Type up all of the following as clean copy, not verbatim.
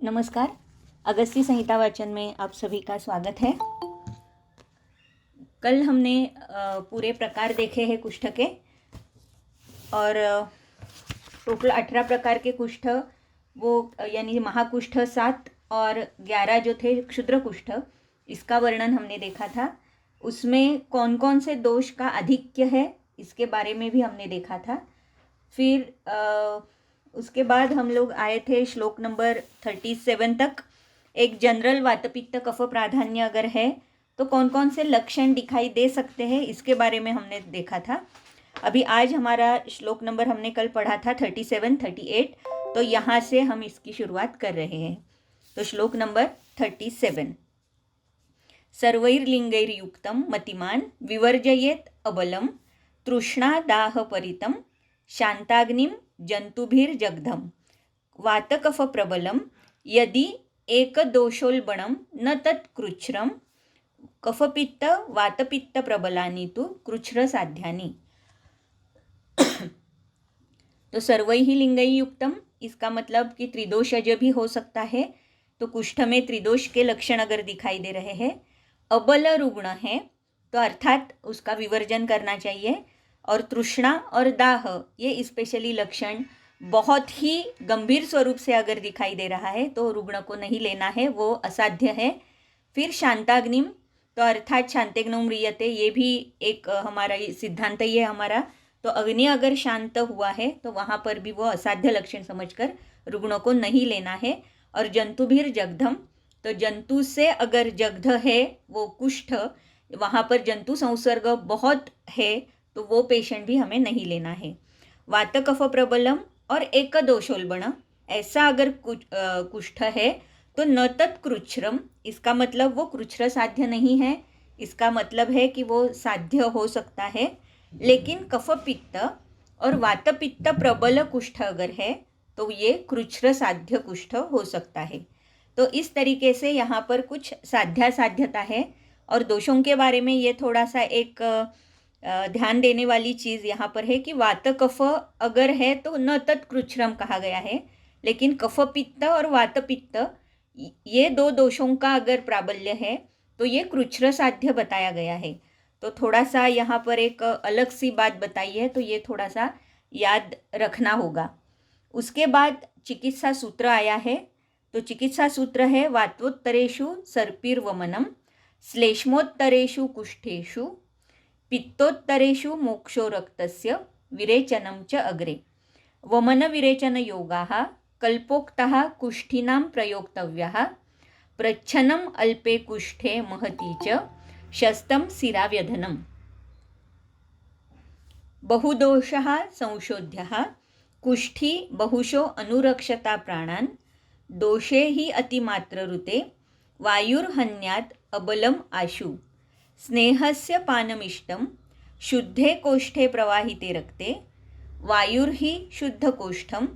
नमस्कार। अगस्त्य संहिता वाचन में आप सभी का स्वागत है। कल हमने पूरे प्रकार देखे हैं कुष्ठ के और टोटल 18 प्रकार के कुष्ठ वो यानी महाकुष्ठ 7 और 11 जो थे क्षुद्र कुष्ठ, इसका वर्णन हमने देखा था। उसमें कौन कौन से दोष का आधिक्य है इसके बारे में भी हमने देखा था। फिर उसके बाद हम लोग आए थे श्लोक नंबर 37 तक। एक जनरल वातपित्त कफ प्राधान्य अगर है तो कौन कौन से लक्षण दिखाई दे सकते हैं इसके बारे में हमने देखा था। अभी आज हमारा श्लोक नंबर हमने कल पढ़ा था 37, 38, तो यहाँ से हम इसकी शुरुआत कर रहे हैं। तो श्लोक नंबर 37। सर्वैर्लिंगैर्युक्तं मतिमान् विवर्जयेत् अबलं तृष्णादाहपरितं शान्ताग्निं जन्तुभिर्जग्धं वातकफप्रबलं यदि एकदोषोल्बणं न तत्कृच्छ्रं कफपित्त वातपित्त प्रबलानि तु कृच्छ्रसाध्यानि। तो सर्वैहि लिंगैः युक्तम, इसका मतलब कि त्रिदोषज भी हो सकता है। तो कुष्ठ में त्रिदोष के लक्षण अगर दिखाई दे रहे हैं, अबल रुग्ण है तो अर्थात उसका विवर्जन करना चाहिए। और तृष्णा और दाह ये स्पेशली लक्षण बहुत ही गंभीर स्वरूप से अगर दिखाई दे रहा है तो रुग्ण को नहीं लेना है, वो असाध्य है। फिर शांताग्निम, तो अर्थात शांतेग्नो म्रियते, ये भी एक हमारा सिद्धांत ही है हमारा। तो अग्नि अगर शांत हुआ है तो वहाँ पर भी वो असाध्य लक्षण समझकर रुग्णों को नहीं लेना है। और जंतुभिर जग्धम, तो जंतु से अगर जग्ध है वो कुष्ठ, वहाँ पर जंतु संसर्ग बहुत है तो वो पेशेंट भी हमें नहीं लेना है। वातकफ प्रबलम और एकदोषोल्बण, ऐसा अगर कुष्ठ है तो न तत्कृच्छ्रम, इसका मतलब वो कृच्छ्र साध्य नहीं है। इसका मतलब है कि वो साध्य हो सकता है, लेकिन कफपित्त और वातपित्त प्रबल कुष्ठ अगर है तो ये कृच्छ्र साध्य कुष्ठ हो सकता है। तो इस तरीके से यहाँ पर कुछ साध्यासाध्यता है। और दोषों के बारे में ये थोड़ा सा एक ध्यान देने वाली चीज़ यहाँ पर है कि वातकफ अगर है तो न तत्कृच्छ्रम कहा गया है, लेकिन कफपित्त और वातपित्त ये दो दोषों का अगर प्राबल्य है तो ये कृच्छ्र साध्य बताया गया है। तो थोड़ा सा यहाँ पर एक अलग सी बात बताई है, तो ये थोड़ा सा याद रखना होगा। उसके बाद चिकित्सा सूत्र आया है। तो चिकित्सा सूत्र है वातोत्तरेषु सर्पिर्वमनम, श्लेष्मोत्तरेषु कुष्ठेषु, पित्तोत्तरेषु मोक्षो रक्तस्य, विरेचनं च अग्रे। वमन विरेचन योगाः कल्पोक्ताः कुष्ठीनां प्रयोक्तव्याः, प्रच्छन्नम् अल्पे कुष्ठे महती च शस्तं शिराव्यधनम्। बहुदोषः संशोध्यः कुष्ठी बहुशो अनुरक्षता प्राणान्, दोषे हि अतिमात्रऋते वायुर्हन्यात् अबलम् आशु। स्नेहस्य पानमिष्टं शुद्धे कोष्ठे प्रवाहिते रक्ते, वायुर्हि शुद्धकोष्ठं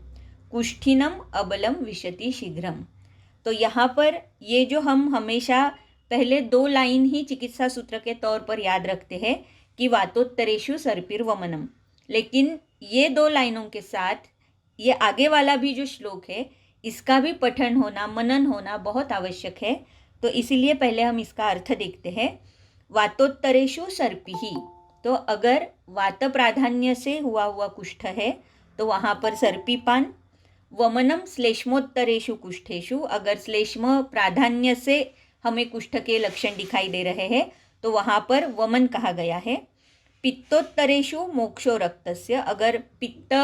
कुष्ठिनम अबलम विशति शीघ्रम। तो यहाँ पर ये जो हम हमेशा पहले 2 लाइन ही चिकित्सा सूत्र के तौर पर याद रखते हैं कि वातोत्तरेषु सर्पिर्वमनम, लेकिन ये 2 लाइनों के साथ ये आगे वाला भी जो श्लोक है इसका भी पठन होना, मनन होना बहुत आवश्यक है। तो इसीलिए पहले हम इसका अर्थ देखते हैं। वातोत्तरेषु सर्पिः, तो अगर वात प्राधान्य से हुआ कुष्ठ है तो वहाँ पर सर्पीपान। वमनम श्लेष्मोत्तरेषु कुष्ठेषु, अगर श्लेष्म प्राधान्य से हमें कुष्ठ के लक्षण दिखाई दे रहे हैं तो वहाँ पर वमन कहा गया है। पित्तोत्तरेषु मोक्षो रक्तस्य, अगर पित्त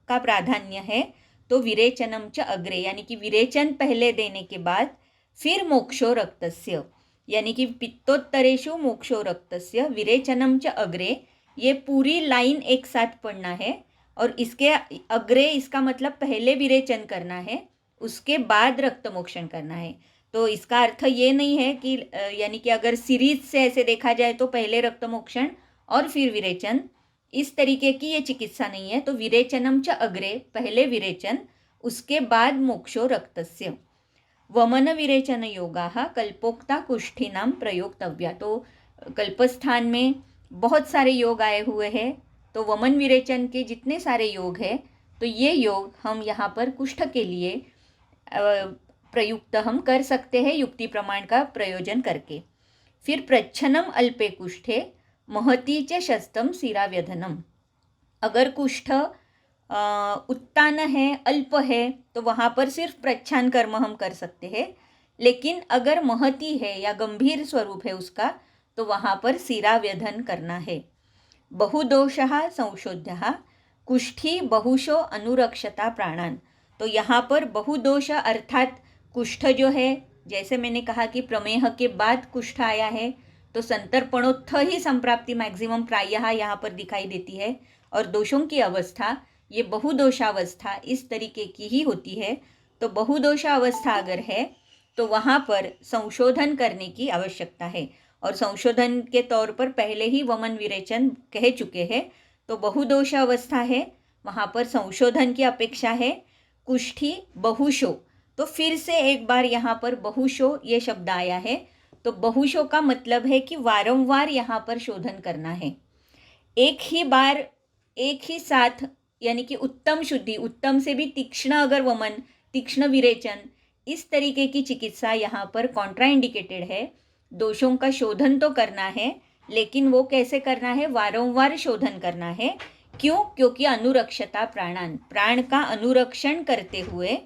का प्राधान्य है तो विरेचनम च अग्रे, यानी कि विरेचन पहले देने के बाद फिर मोक्षो रक्तस्य, यानी कि पित्तोत्तरेषु मोक्षो रक्तस्य विरेचनम च अग्रे, ये पूरी लाइन एक साथ पढ़ना है। और इसके अग्रे इसका मतलब पहले विरेचन करना है, उसके बाद रक्त मोक्षण करना है। तो इसका अर्थ ये नहीं है कि यानी कि अगर सीरीज से ऐसे देखा जाए तो पहले रक्त मोक्षण और फिर विरेचन, इस तरीके की ये चिकित्सा नहीं है। तो विरेचनम च अग्रे, पहले विरेचन उसके बाद मोक्षो रक्तस्य। वमन विरेचन योगाः कल्पोक्ता कुष्ठीनां प्रयोक्तव्या, तो कल्पस्थान में बहुत सारे योग आए हुए हैं। तो वमन विरेचन के जितने सारे योग हैं तो ये योग हम यहाँ पर कुष्ठ के लिए प्रयुक्त हम कर सकते हैं युक्ति प्रमाण का प्रयोजन करके। फिर प्रच्छन्नम अल्पे कुष्ठे महती च शस्तम शिराव्यधनम। अगर कुष्ठ उत्तान है, अल्प है, तो वहाँ पर सिर्फ प्रच्छन्न कर्म हम कर सकते हैं। लेकिन अगर महती है या गंभीर स्वरूप है उसका, तो वहाँ पर शिराव्यधन करना है। बहुदोषः संशोध्यः कुष्ठी बहुशो अनुरक्षता प्राणान। तो यहाँ पर बहुदोष अर्थात कुष्ठ जो है, जैसे मैंने कहा कि प्रमेह के बाद कुष्ठ आया है, तो संतर्पणोत्थ ही संप्राप्ति मैक्सिमम प्रायः यहाँ पर दिखाई देती है। और दोषों की अवस्था, ये बहुदोषावस्था इस तरीके की ही होती है। तो बहुदोषावस्था अगर है तो वहाँ पर संशोधन करने की आवश्यकता है। और संशोधन के तौर पर पहले ही वमन विरेचन कह चुके हैं। तो बहुदोष अवस्था है, वहाँ पर संशोधन की अपेक्षा है। कुष्ठी बहुशो, तो फिर से एक बार यहाँ पर बहुशो ये शब्द आया है। तो बहुशो का मतलब है कि वारंवार यहाँ पर शोधन करना है, एक ही बार एक ही साथ, यानी कि उत्तम शुद्धि, उत्तम से भी तीक्ष्ण अगर वमन, तीक्ष्ण विरेचन, इस तरीके की चिकित्सा यहाँ पर कॉन्ट्राइंडिकेटेड है। दोषों का शोधन तो करना है, लेकिन वो कैसे करना है, वारंवार शोधन करना है। क्यों? क्योंकि अनुरक्षता प्राणान, प्राण का अनुरक्षण करते हुए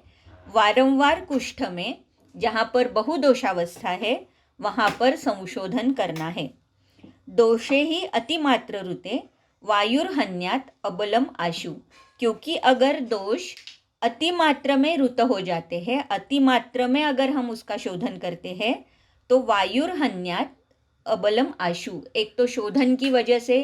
वारंवार कुष्ठ में जहाँ पर बहुदोषावस्था है वहाँ पर संशोधन करना है। दोषे ही अतिमात्र ऋते वायुर्हन्यात अबलम आशु। क्योंकि अगर दोष अतिमात्र में ऋत हो जाते हैं, अतिमात्र में अगर हम उसका शोधन करते हैं, तो वायुर्हन्यात अबलम आशु, एक तो शोधन की वजह से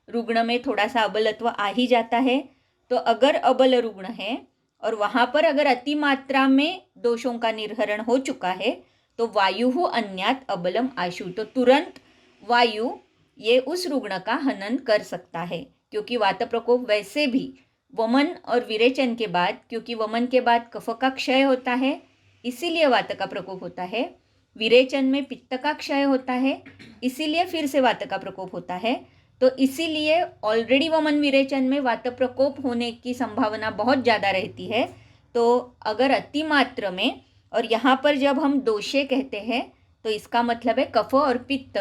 रुग्ण में थोड़ा सा अबलत्व आ ही जाता है। तो अगर अबल रुग्ण है और वहाँ पर अगर अतिमात्रा में दोषों का निर्हरण हो चुका है, तो वायु अन्यात अबलम आशु, तो तुरंत वायु ये उस रुग्ण का हनन कर सकता है। क्योंकि वात प्रकोप वैसे भी वमन और विरेचन के बाद, क्योंकि वमन के बाद कफ का क्षय होता है, इसीलिए वात का प्रकोप होता है। विरेचन में पित्त का क्षय होता है, इसीलिए फिर से वात का प्रकोप होता है। तो इसीलिए ऑलरेडी वमन विरेचन में वात प्रकोप होने की संभावना बहुत ज़्यादा रहती है। तो अगर अतिमात्र में, और यहाँ पर जब हम दोषे कहते हैं तो इसका मतलब है कफ और पित्त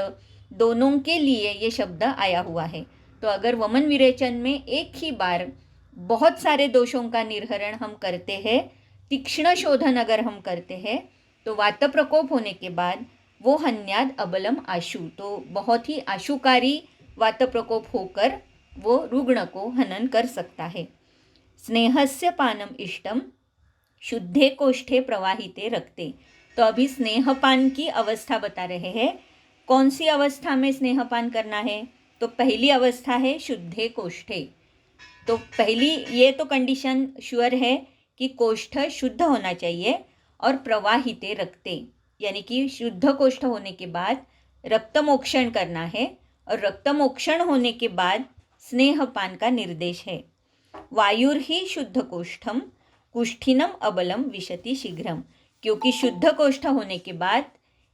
दोनों के लिए ये शब्द आया हुआ है। तो अगर वमन विरेचन में एक ही बार बहुत सारे दोषों का निर्हरण हम करते हैं, तीक्ष्ण शोधन अगर हम करते हैं, तो वात प्रकोप होने के बाद वो हन्याद अबलम आशु, तो बहुत ही आशुकारी वात प्रकोप होकर वो रुग्ण को हनन कर सकता है। स्नेहस्य पानम इष्टम शुद्धे कोष्ठे प्रवाहिते रक्ते। तो अभी स्नेहपान की अवस्था बता रहे हैं। कौन सी अवस्था में स्नेहपान करना है? तो पहली अवस्था है शुद्धे कोष्ठे। तो पहली ये तो कंडीशन श्योर है कि कोष्ठ शुद्ध होना चाहिए और प्रवाहिते रक्ते, यानी कि शुद्ध कोष्ठ होने के बाद रक्तमोक्षण करना है, और रक्तमोक्षण होने के बाद स्नेहपान का निर्देश है। वायुर्हि शुद्ध कोष्ठम कुष्ठिनम अबलम विशति शीघ्रम। क्योंकि शुद्ध कोष्ठ होने के बाद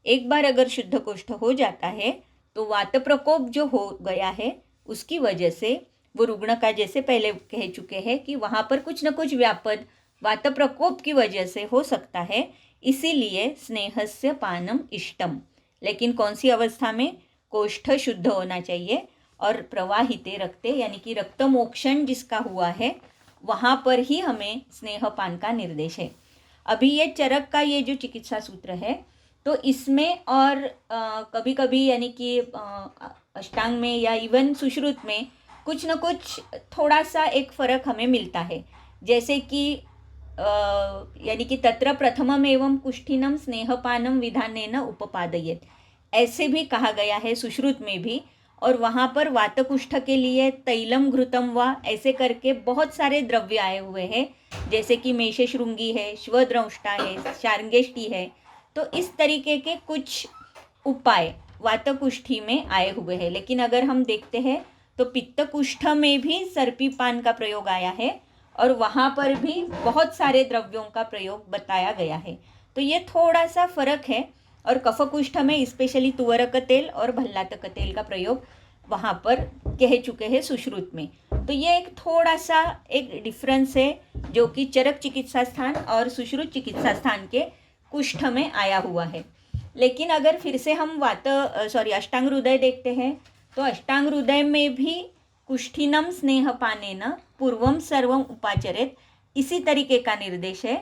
एक बार अगर शुद्ध कोष्ठ हो जाता है तो वात प्रकोप जो हो गया है उसकी वजह से वो रुग्ण का, जैसे पहले कह चुके हैं कि वहाँ पर कुछ न कुछ व्यापद वात प्रकोप की वजह से हो सकता है। इसीलिए स्नेहस्य पानम इष्टम, लेकिन कौन सी अवस्था में? कोष्ठ शुद्ध होना चाहिए और प्रवाहिते रक्ते, यानी कि रक्तमोक्षण जिसका हुआ है वहाँ पर ही हमें स्नेहपान का निर्देश है। अभी ये चरक का ये जो चिकित्सा सूत्र है, तो इसमें और कभी कभी यानी कि अष्टांग में या इवन सुश्रुत में कुछ न कुछ थोड़ा सा एक फ़र्क हमें मिलता है। जैसे कि यानी कि तत्र प्रथमम एवं कुष्ठिनम स्नेहपानम विधानेन उपपादयेत, ऐसे भी कहा गया है सुश्रुत में भी। और वहाँ पर वातकुष्ठ के लिए तैलम घृतम व ऐसे करके बहुत सारे द्रव्य आए हुए हैं, जैसे कि मेषशृंगी है, श्वद्रंष्टा है, शार्ंगेष्टि है। तो इस तरीके के कुछ उपाय वातकुष्ठी में आए हुए हैं। लेकिन अगर हम देखते हैं तो पित्तकुष्ठ में भी सर्पीपान का प्रयोग आया है और वहाँ पर भी बहुत सारे द्रव्यों का प्रयोग बताया गया है। तो ये थोड़ा सा फर्क है। और कफकुष्ठ में स्पेशली तुवरक तेल और भल्लातक तेल का प्रयोग वहाँ पर कह चुके हैं सुश्रुत में। तो ये एक थोड़ा सा एक डिफरेंस है जो कि चरक चिकित्सा स्थान और सुश्रुत चिकित्सा स्थान के कुष्ठ में आया हुआ है। लेकिन अगर फिर से हम अष्टांग हृदय देखते हैं तो अष्टांग हृदय में भी कुष्ठिनम स्नेहपानेन पूर्वम सर्वम उपाचरेत, इसी तरीके का निर्देश है।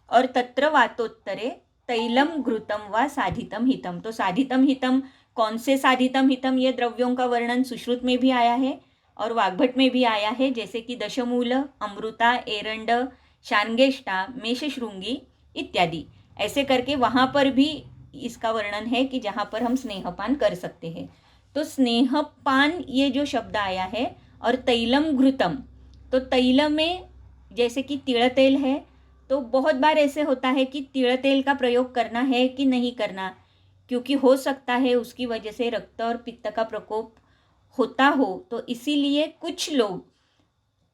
और तत्र वातोत्तरे तैलम घृतम व साधितम हितम, तो साधितम हितम कौन से साधितम हितम, ये द्रव्यों का वर्णन सुश्रुत में भी आया है और वाग्भट में भी आया है, जैसे कि दशमूल, अमृता, एरंड, शार्ंगेष्ठा, मेषशृंगी इत्यादि। ऐसे करके वहाँ पर भी इसका वर्णन है कि जहाँ पर हम स्नेहपान कर सकते हैं। तो स्नेहपान ये जो शब्द आया है, और तैलम घृतम, तो तैल में जैसे कि तिल तेल है, तो बहुत बार ऐसे होता है कि तिल तेल का प्रयोग करना है कि नहीं करना, क्योंकि हो सकता है उसकी वजह से रक्त और पित्त का प्रकोप होता हो, तो इसीलिए कुछ लोग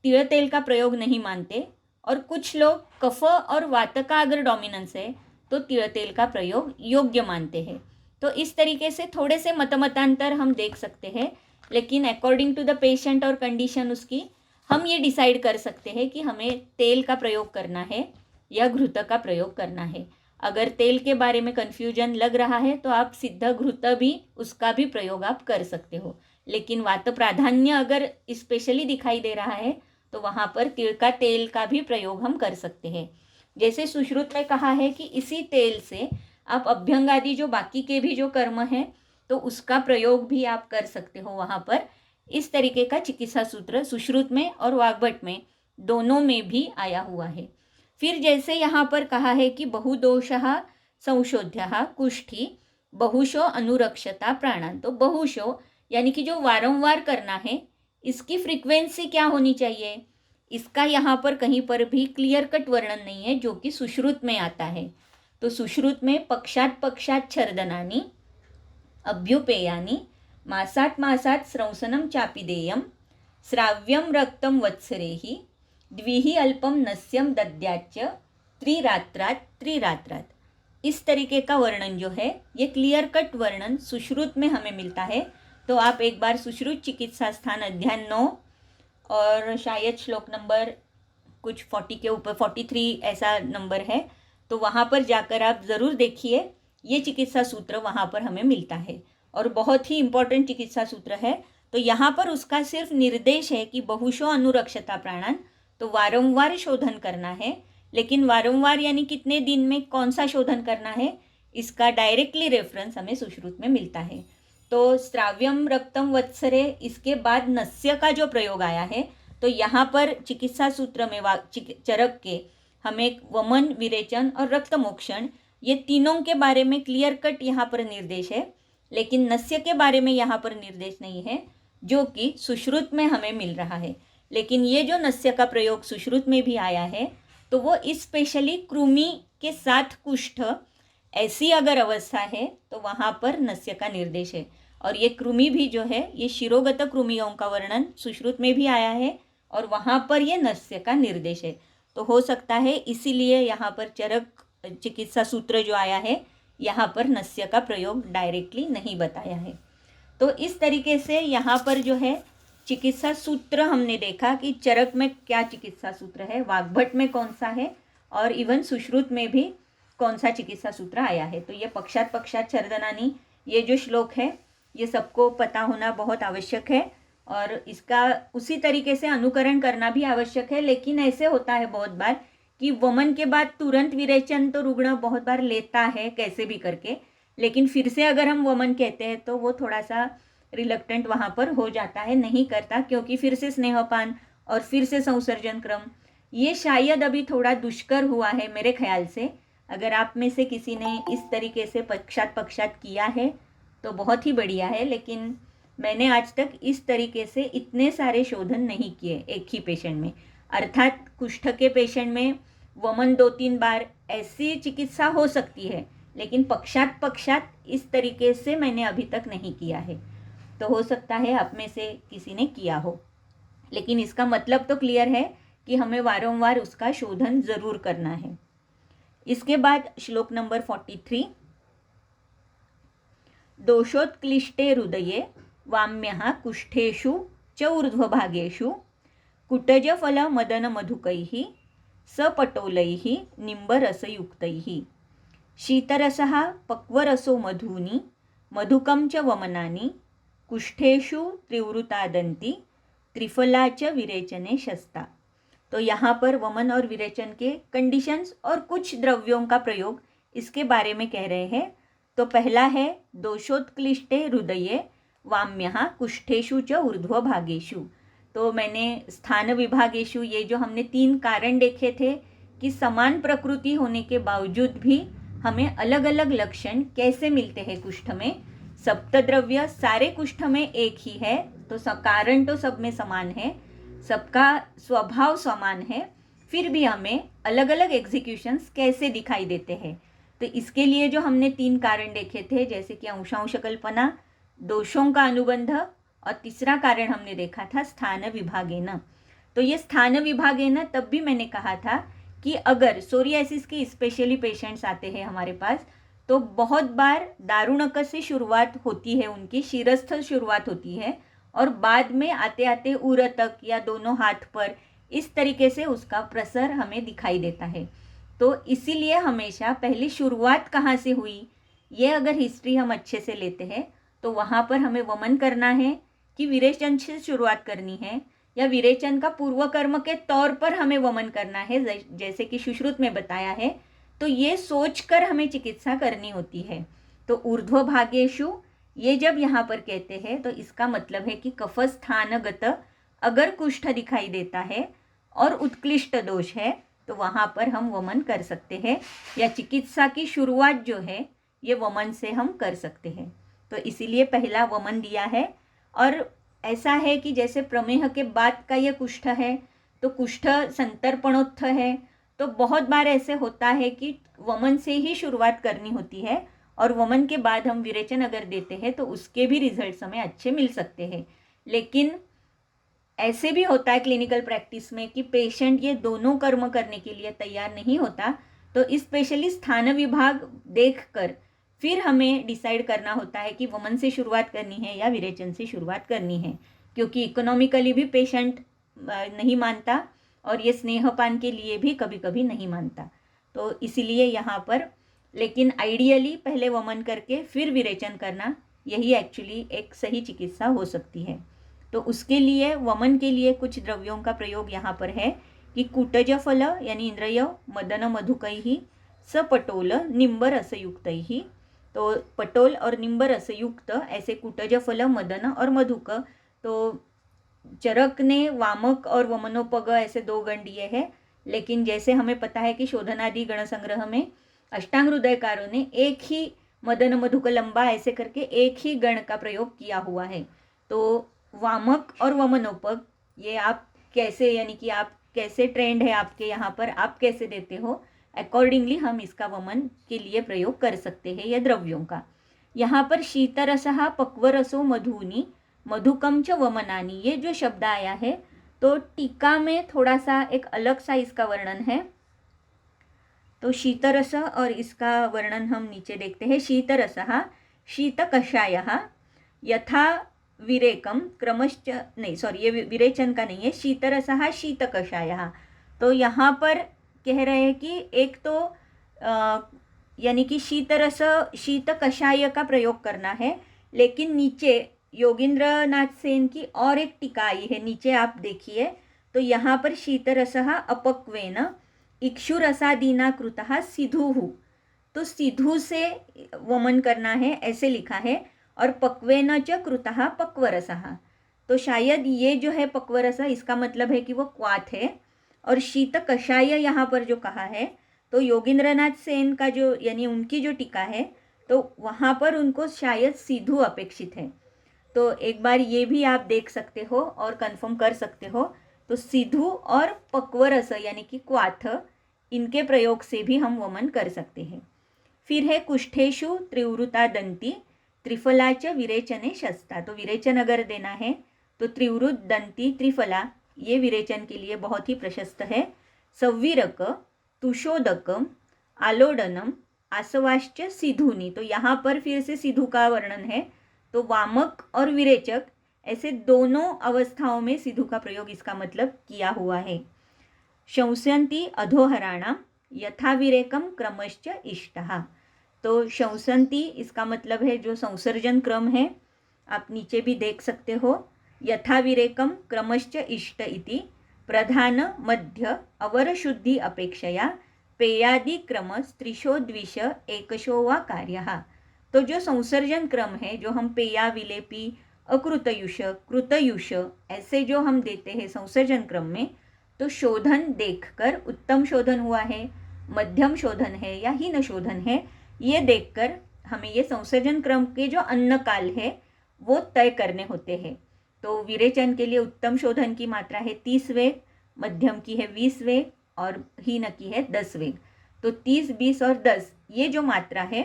तिल तेल का प्रयोग नहीं मानते, और कुछ लोग कफ और वात का अगर डोमिनेंस है तो तिल तेल का प्रयोग योग्य मानते हैं। तो इस तरीके से थोड़े से मतमतांतर हम देख सकते हैं, लेकिन अकॉर्डिंग टू द पेशेंट और कंडीशन उसकी, हम ये डिसाइड कर सकते हैं कि हमें तेल का प्रयोग करना है या घृत का प्रयोग करना है। अगर तेल के बारे में कन्फ्यूजन लग रहा है तो आप सिद्ध घृत भी, उसका भी प्रयोग आप कर सकते हो। लेकिन वात प्राधान्य अगर स्पेशली दिखाई दे रहा है तो वहाँ पर तिल का तेल का भी प्रयोग हम कर सकते हैं। जैसे सुश्रुत में कहा है कि इसी तेल से आप अभ्यंग आदि जो बाकी के भी जो कर्म हैं तो उसका प्रयोग भी आप कर सकते हो वहाँ पर। इस तरीके का चिकित्सा सूत्र सुश्रुत में और वाग्भट में दोनों में भी आया हुआ है। फिर जैसे यहाँ पर कहा है कि बहुदोषः संशोध्यः कुष्ठी बहुशो अनुरक्षता प्राणान, तो बहुशो यानी कि जो वारंवार करना है, इसकी फ्रीक्वेंसी क्या होनी चाहिए, इसका यहाँ पर कहीं पर भी क्लियर कट वर्णन नहीं है, जो कि सुश्रुत में आता है। तो सुश्रुत में पक्षात पक्षात छर्दनानि अभ्युपेयानि मासात् मासात् स्रंसनं चापि देयं श्राव्यं रक्तं वत्सरेहि द्विहि अल्पम नस्यम दद्याच्च त्रिरात्रात् त्रिरात्रात्। इस तरीके का वर्णन जो है, ये क्लियर कट वर्णन सुश्रुत में हमें मिलता है। तो आप एक बार सुश्रुत चिकित्सा स्थान अध्याय 9 और शायद श्लोक नंबर कुछ 40 के ऊपर 43 ऐसा नंबर है, तो वहाँ पर जाकर आप ज़रूर देखिए, ये चिकित्सा सूत्र वहाँ पर हमें मिलता है और बहुत ही इम्पोर्टेंट चिकित्सा सूत्र है। तो यहाँ पर उसका सिर्फ निर्देश है कि बहुशो अनुरक्षता प्राणान, तो वारंवार शोधन करना है। लेकिन वारंवार यानी कितने दिन में कौन सा शोधन करना है, इसका डायरेक्टली रेफरेंस हमें सुश्रुत में मिलता है। तो श्राव्यम रक्तम वत्सरे, इसके बाद नस्य का जो प्रयोग आया है, तो यहाँ पर चिकित्सा सूत्र में चरक के हमें वमन, विरेचन और रक्त मोक्षण, ये तीनों के बारे में क्लियर कट यहाँ पर निर्देश है, लेकिन नस्य के बारे में यहाँ पर निर्देश नहीं है, जो कि सुश्रुत में हमें मिल रहा है। लेकिन ये जो नस्य का प्रयोग सुश्रुत में भी आया है, तो वो स्पेशली कृमि के साथ कुष्ठ ऐसी अगर अवस्था है तो वहाँ पर नस्य का निर्देश है। और ये कृमि भी जो है, ये शिरोगत कृमियों का वर्णन सुश्रुत में भी आया है और वहाँ पर ये नस्य का निर्देश है। तो हो सकता है इसीलिए यहाँ पर चरक चिकित्सा सूत्र जो आया है, यहाँ पर नस्य का प्रयोग डायरेक्टली नहीं बताया है। तो इस तरीके से यहाँ पर जो है चिकित्सा सूत्र हमने देखा कि चरक में क्या चिकित्सा सूत्र है, वाग्भट में कौन सा है, और इवन सुश्रुत में भी कौन सा चिकित्सा सूत्र आया है। तो ये पक्षात पक्षात छर्दनानि, ये जो श्लोक है, ये सबको पता होना बहुत आवश्यक है और इसका उसी तरीके से अनुकरण करना भी आवश्यक है। लेकिन ऐसे होता है बहुत बार कि वमन के बाद तुरंत विरेचन तो रुग्ण बहुत बार लेता है कैसे भी करके, लेकिन फिर से अगर हम वमन कहते हैं तो वो थोड़ा सा रिलक्टेंट वहाँ पर हो जाता है, नहीं करता, क्योंकि फिर से स्नेहपान और फिर से संसर्जन क्रम, ये शायद अभी थोड़ा दुष्कर हुआ है मेरे ख्याल से। अगर आप में से किसी ने इस तरीके से पक्षात पक्षात किया है तो बहुत ही बढ़िया है, लेकिन मैंने आज तक इस तरीके से इतने सारे शोधन नहीं किए एक ही पेशेंट में। अर्थात कुष्ठ के पेशेंट में वमन 2-3 बार ऐसी चिकित्सा हो सकती है, लेकिन पक्षात पक्षात इस तरीके से मैंने अभी तक नहीं किया है। तो हो सकता है आप में से किसी ने किया हो, लेकिन इसका मतलब तो क्लियर है कि हमें वारंवार उसका शोधन ज़रूर करना है। इसके बाद श्लोक नंबर 43, दोषोत्क्लिष्टे हृदये वाम्यः कुष्ठेषु च ऊर्ध्वभागेषु कुटजफलमदनमधुकैः सपटोलैः निम्बरसयुक्तैः। शीतरसः पक्वरसो मधूनि मधुकं च वमनानि कुष्ठेषु त्रिवृता दंती त्रिफला च विरेचने शस्ता। तो यहाँ पर वमन और विरेचन के कंडीशंस और कुछ द्रव्यों का प्रयोग इसके बारे में कह रहे हैं। तो पहला है दोषोत्क्लिष्टे हृदये वाम्यः कुष्ठेषु च ऊर्ध्वभागेषु। तो मैंने स्थान विभागेषु ये जो हमने 3 कारण देखे थे कि समान प्रकृति होने के बावजूद भी हमें अलग अलग लक्षण कैसे मिलते हैं कुष्ठ में। सप्तद्रव्य सारे कुष्ठ में एक ही है, तो कारण तो सब में समान है, सबका स्वभाव समान है, फिर भी हमें अलग अलग एग्जीक्यूशंस कैसे दिखाई देते हैं। तो इसके लिए जो हमने 3 कारण देखे थे, जैसे कि अंशांश कल्पना, दोषों का अनुबंध, और तीसरा कारण हमने देखा था स्थान विभागेन। तो ये स्थान विभागेन तब भी मैंने कहा था कि अगर सोरियासिस के स्पेशली पेशेंट्स आते हैं हमारे पास, तो बहुत बार दारुणक से शुरुआत होती है, उनकी शिरस्थ शुरुआत होती है और बाद में आते आते उर तक या दोनों हाथ पर इस तरीके से उसका प्रसर हमें दिखाई देता है। तो इसीलिए हमेशा पहली शुरुआत कहाँ से हुई, ये अगर हिस्ट्री हम अच्छे से लेते हैं तो वहाँ पर हमें वमन करना है कि विरेचन से शुरुआत करनी है, या विरेचन का पूर्व कर्म के तौर पर हमें वमन करना है, जैसे कि सुश्रुत में बताया है। तो ये सोचकर हमें चिकित्सा करनी होती है। तो ऊर्ध्व भागेशु ये जब यहाँ पर कहते हैं तो इसका मतलब है कि कफस्थानगत अगर कुष्ठ दिखाई देता है और उत्कृष्ट दोष है तो वहाँ पर हम वमन कर सकते हैं, या चिकित्सा की शुरुआत जो है ये वमन से हम कर सकते हैं। तो इसीलिए पहला वमन दिया है। और ऐसा है कि जैसे प्रमेह के बाद का ये कुष्ठ है, तो कुष्ठ संतर्पणोत्थ है, तो बहुत बार ऐसे होता है कि वमन से ही शुरुआत करनी होती है और वमन के बाद हम विरेचन अगर देते हैं तो उसके भी रिजल्ट्स हमें अच्छे मिल सकते हैं। लेकिन ऐसे भी होता है क्लिनिकल प्रैक्टिस में कि पेशेंट ये दोनों कर्म करने के लिए तैयार नहीं होता, तो स्पेशली स्थान विभाग देखकर फिर हमें डिसाइड करना होता है कि वमन से शुरुआत करनी है या विरेचन से शुरुआत करनी है, क्योंकि इकोनॉमिकली भी पेशेंट नहीं मानता और ये स्नेहपान के लिए भी कभी कभी नहीं मानता। तो इसीलिए यहाँ पर लेकिन आइडियली पहले वमन करके फिर विरेचन करना, यही एक्चुअली एक सही चिकित्सा हो सकती है। तो उसके लिए वमन के लिए कुछ द्रव्यों का प्रयोग यहाँ पर है कि कुटज फल यानी इंद्रिय मदन मधुकैः सपटोल निम्ब रसयुक्तैः। तो पटोल और निम्ब रसयुक्त ऐसे कुटज फल मदन और मधुक, तो चरक ने वामक और वमनोपग ऐसे 2 गण दिए हैं, लेकिन जैसे हमें पता है कि शोधनादि गण संग्रह में अष्टांग हृदयकारों ने एक ही मदन मधुक लंबा ऐसे करके एक ही गण का प्रयोग किया हुआ है। तो वामक और वमनोपग ये आप कैसे, यानी कि आप कैसे ट्रेंड है आपके यहाँ पर, आप कैसे देते हो, अकॉर्डिंगली हम इसका वमन के लिए प्रयोग कर सकते हैं, यह द्रव्यों का। यहाँ पर शीतरसः पक्वरसो मधुनी मधुकम च वमनानी, ये जो शब्द आया है तो टीका में थोड़ा सा एक अलग सा इसका वर्णन है। तो शीतरस और इसका वर्णन हम नीचे देखते हैं। शीतरसः शीतकषायः यथा विरेकम क्रमश्च, नहीं सॉरी ये विरेचन का नहीं है, शीतरसः शीतकषायः। तो यहाँ पर कह रहे हैं कि एक तो यानी कि शीतरस शीत कषाय का प्रयोग करना है, लेकिन नीचे योगींद्रनाथ सेन की और एक टीका आई है, नीचे आप देखिए। तो यहाँ पर शीतरसः अपक्वेन इक्षुरसादीना कृतः सिधुः, तो सिधु से वमन करना है ऐसे लिखा है, और पक्वेन च कृतः पक्वरसः। तो शायद ये जो है पक्वरस, इसका मतलब है कि वो क्वाथ है, और शीत कषाय यहाँ पर जो कहा है तो योगींद्रनाथ सेन का जो यानी उनकी जो टीका है तो वहाँ पर उनको शायद सिधु अपेक्षित है। तो एक बार ये भी आप देख सकते हो और कंफर्म कर सकते हो। तो सिधु और पक्वरस यानी कि क्वाथ, इनके प्रयोग से भी हम वमन कर सकते हैं। फिर है कुष्ठेषु त्रिवृता दंती त्रिफला च विरेचने शस्ता। तो विरेचन अगर देना है तो त्रिवृत दंती त्रिफला ये विरेचन के लिए बहुत ही प्रशस्त है। संवीरक तुषोदक आलोडनम आसवाश्च सिधुनी, तो यहाँ पर फिर से सिधु का वर्णन है। तो वामक और विरेचक ऐसे दोनों अवस्थाओं में सिधु का प्रयोग इसका मतलब किया हुआ है। शंस्यन्ति अधोहराणाम यथा विरेकम क्रमश्च इष्टः। तो शंसन्ति इसका मतलब है जो संसर्जन क्रम है, आप नीचे भी देख सकते हो। यथाविरेकम क्रमश्च इष्ट इति प्रधान मध्य अवरशुद्धि अपेक्षया पेयादि क्रम त्रिशो द्विश एकशो वा कार्यः। तो जो संसर्जन क्रम है, जो हम पेया, विलेपी, अकृतयुष, कृतयुष ऐसे जो हम देते हैं संसर्जन क्रम में, तो शोधन देखकर उत्तम शोधन हुआ है, मध्यम शोधन है या हीन शोधन है, ये देखकर हमें ये संसर्जन क्रम के जो अन्न काल है वो तय करने होते हैं। तो विरेचन के लिए उत्तम शोधन की मात्रा है 30 वेग, मध्यम की है 20 वेग और हीन की है 10 वेग। तो 30, 20 और 10 ये जो मात्रा है,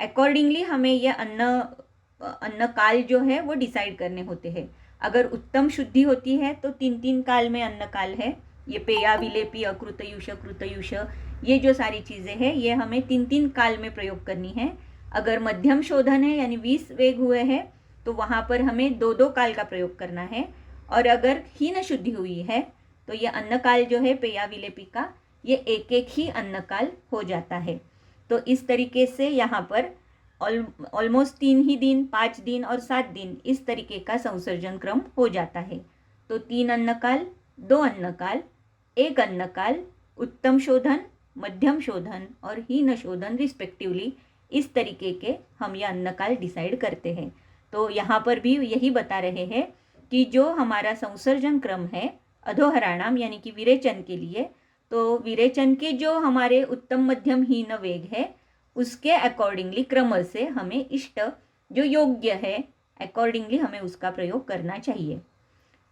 अकॉर्डिंगली हमें ये अन्न काल जो है वो डिसाइड करने होते हैं। अगर उत्तम शुद्धि होती है तो 3 काल में अन्न काल है। ये पेया, विलेपी, अकृतयुष, कृतयुष ये जो सारी चीज़ें हैं ये हमें 3 काल में प्रयोग करनी है। अगर मध्यम शोधन है यानी 20 वेग हुए हैं तो वहाँ पर हमें 2 काल का प्रयोग करना है। और अगर हीन शुद्धि हुई है तो ये अन्न काल जो है पेया, विलेपी का, ये एक ही अन्न काल हो जाता है। तो इस तरीके से यहाँ पर ऑलमोस्ट 3 ही दिन, 5 दिन और 7 दिन इस तरीके का संसर्जन क्रम हो जाता है। तो 3 अन्नकाल, 2 अन्नकाल, 1 अन्नकाल, उत्तम शोधन, मध्यम शोधन और हीन शोधन रिस्पेक्टिवली, इस तरीके के हम यह अन्नकाल डिसाइड करते हैं। तो यहाँ पर भी यही बता रहे हैं कि जो हमारा संसर्जन क्रम है अधोहराणाम यानी कि विरेचन के लिए, तो विरेचन के जो हमारे उत्तम, मध्यम, हीन वेग है उसके अकॉर्डिंगली क्रम से हमें इष्ट जो योग्य है अकॉर्डिंगली हमें उसका प्रयोग करना चाहिए।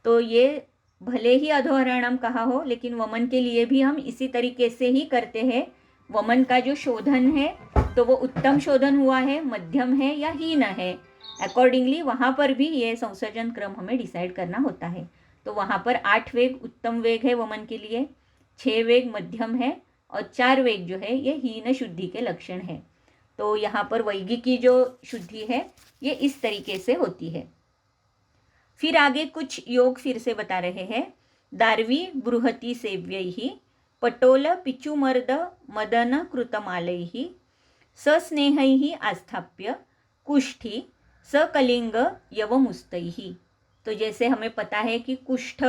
तो ये भले ही अधोहराणाम कहा हो, लेकिन वमन के लिए भी हम इसी तरीके से ही करते हैं। वमन का जो शोधन है तो वो उत्तम शोधन हुआ है, मध्यम है या हीन है, अकॉर्डिंगली वहाँ पर भी ये संसर्जन क्रम हमें डिसाइड करना होता है। तो वहाँ पर 8 वेग उत्तम वेग है वमन के लिए, 6 वेग मध्यम है और 4 वेग जो है ये हीन शुद्धि के लक्षण है। तो यहाँ पर वैगी की जो शुद्धि है ये इस तरीके से होती है। फिर आगे कुछ योग फिर से बता रहे हैं। दार्वी बृहति सेव्यैः पटोल पिचुमर्द मदन कृतमालैः सस्नेहैः आस्थाप्य कुष्ठी सकलिंग यवमुस्तैः। तो जैसे हमें पता है कि कुष्ठ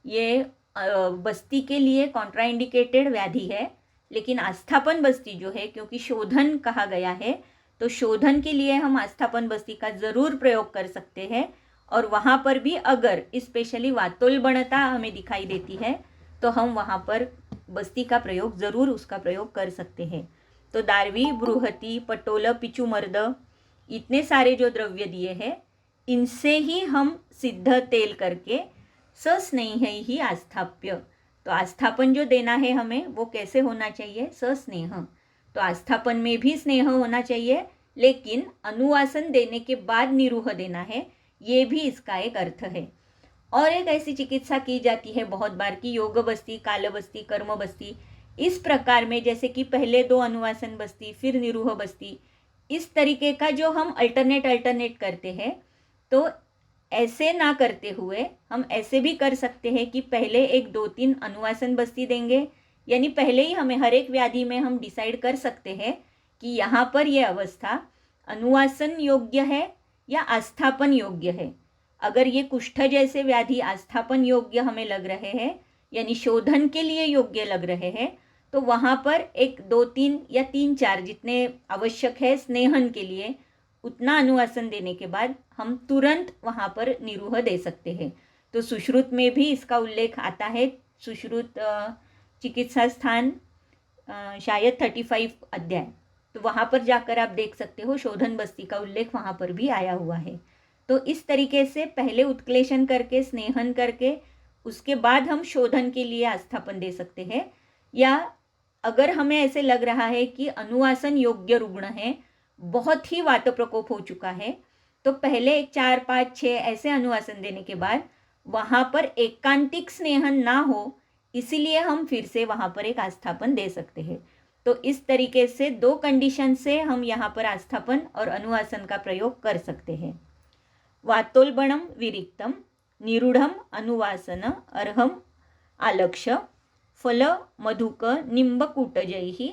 ये बस्ती के लिए कॉन्ट्राइंडिकेटेड व्याधि है, लेकिन आस्थापन बस्ती जो है, क्योंकि शोधन कहा गया है तो शोधन के लिए हम आस्थापन बस्ती का ज़रूर प्रयोग कर सकते हैं। और वहाँ पर भी अगर स्पेशली वातोलबणता हमें दिखाई देती है तो हम वहाँ पर बस्ती का प्रयोग ज़रूर उसका प्रयोग कर सकते हैं। तो दार्वी, बृहति, पटोल, पिचुमर्द इतने सारे जो द्रव्य दिए हैं इनसे ही हम सिद्ध तेल करके सस्नेह ही आस्थाप्य, तो आस्थापन जो देना है हमें वो कैसे होना चाहिए, सस्नेह। तो आस्थापन में भी स्नेह होना चाहिए, लेकिन अनुवासन देने के बाद निरूह देना है, ये भी इसका एक अर्थ है। और एक ऐसी चिकित्सा की जाती है बहुत बार की योग बस्ती, काल बस्ती, कर्म बस्ती, इस प्रकार में जैसे कि पहले 2 अनुवासन बस्ती फिर निरूह बस्ती, इस तरीके का जो हम अल्टरनेट करते हैं। तो ऐसे ना करते हुए हम ऐसे भी कर सकते हैं कि पहले 1, 2, 3 अनुवासन बस्ती देंगे, यानी पहले ही हमें हर एक व्याधि में हम डिसाइड कर सकते हैं कि यहाँ पर यह अवस्था अनुवासन योग्य है या आस्थापन योग्य है। अगर ये कुष्ठ जैसे व्याधि आस्थापन योग्य हमें लग रहे हैं यानी शोधन के लिए योग्य लग रहे हैं, तो वहाँ पर 1, 2, 3 या 3, 4 जितने आवश्यक है स्नेहन के लिए उतना अनुवासन देने के बाद हम तुरंत वहाँ पर निरूह दे सकते हैं। तो सुश्रुत में भी इसका उल्लेख आता है। सुश्रुत चिकित्सा स्थान शायद 35 अध्याय, तो वहाँ पर जाकर आप देख सकते हो शोधन बस्ती का उल्लेख वहाँ पर भी आया हुआ है। तो इस तरीके से पहले उत्क्लेशन करके स्नेहन करके उसके बाद हम शोधन के लिए आस्थापन दे सकते हैं। या अगर हमें ऐसे लग रहा है कि अनुवासन योग्य रुग्ण है, बहुत ही वात प्रकोप हो चुका है, तो पहले 4, 5, 6 ऐसे अनुवासन देने के बाद वहाँ पर एकांतिक स्नेहन ना हो, इसीलिए हम फिर से वहाँ पर एक आस्थापन दे सकते हैं। तो इस तरीके से 2 कंडीशन से हम यहाँ पर आस्थापन और अनुवासन का प्रयोग कर सकते हैं। वातोलबणम विरिक्तम निरूढ़म अनुवासन अर्हम आलक्ष्य फल मधुक निम्बकूटजैः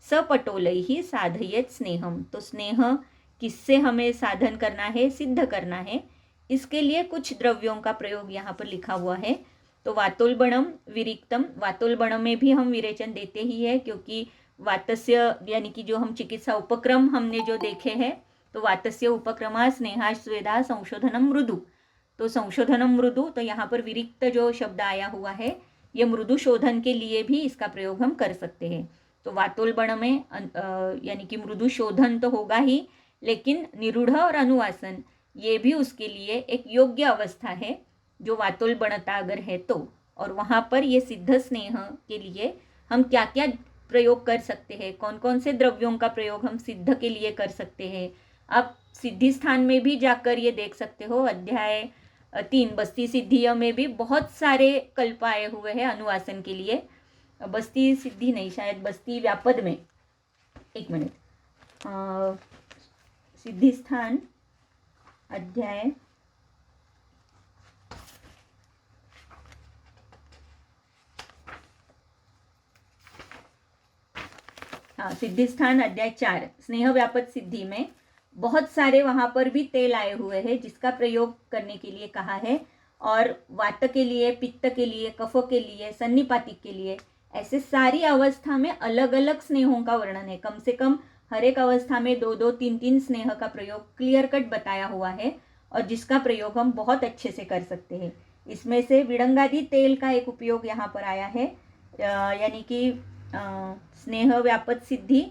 सपटोलैहि साधयेत् स्नेहम। तो स्नेह किससे हमें साधन करना है, सिद्ध करना है, इसके लिए कुछ द्रव्यों का प्रयोग यहाँ पर लिखा हुआ है। तो वातोलबणम विरिक्तम, वातोलबणम में भी हम विरेचन देते ही है, क्योंकि वातस्य यानी कि जो हम चिकित्सा उपक्रम हमने जो देखे हैं, तो वातस्य उपक्रमा स्नेहा स्वेदा संशोधनम मृदु। तो संशोधनम मृदु, तो यहाँ पर विरिक्त जो शब्द आया हुआ है, ये मृदु शोधन के लिए भी इसका प्रयोग हम कर सकते हैं। तो वातोलबण में यानी कि मृदु शोधन तो होगा ही, लेकिन निरूढ़ और अनुवासन ये भी उसके लिए एक योग्य अवस्था है, जो वातोलबणता अगर है तो। और वहाँ पर ये सिद्ध स्नेह के लिए हम क्या क्या प्रयोग कर सकते हैं, कौन कौन से द्रव्यों का प्रयोग हम सिद्ध के लिए कर सकते हैं, आप सिद्धि स्थान में भी जाकर ये देख सकते हो। अध्याय 3 बस्ती सिद्धियों में भी बहुत सारे कल्प आए हुए हैं अनुवासन के लिए। बस्ती सिद्धि नहीं, शायद बस्ती व्यापद में, एक मिनट, सिद्धि स्थान अध्याय सिद्धि स्थान अध्याय 4 स्नेह व्यापद सिद्धि में बहुत सारे वहाँ पर भी तेल आए हुए हैं, जिसका प्रयोग करने के लिए कहा है। और वात के लिए, पित्त के लिए, कफ के लिए, सन्निपातिक के लिए, ऐसे सारी अवस्था में अलग अलग स्नेहों का वर्णन है। कम से कम हर एक अवस्था में 2-2, 3-3 स्नेह का प्रयोग क्लियर कट बताया हुआ है, और जिसका प्रयोग हम बहुत अच्छे से कर सकते हैं। इसमें से विडंगादि तेल का एक उपयोग यहाँ पर आया है, यानी कि स्नेह व्यापद सिद्धि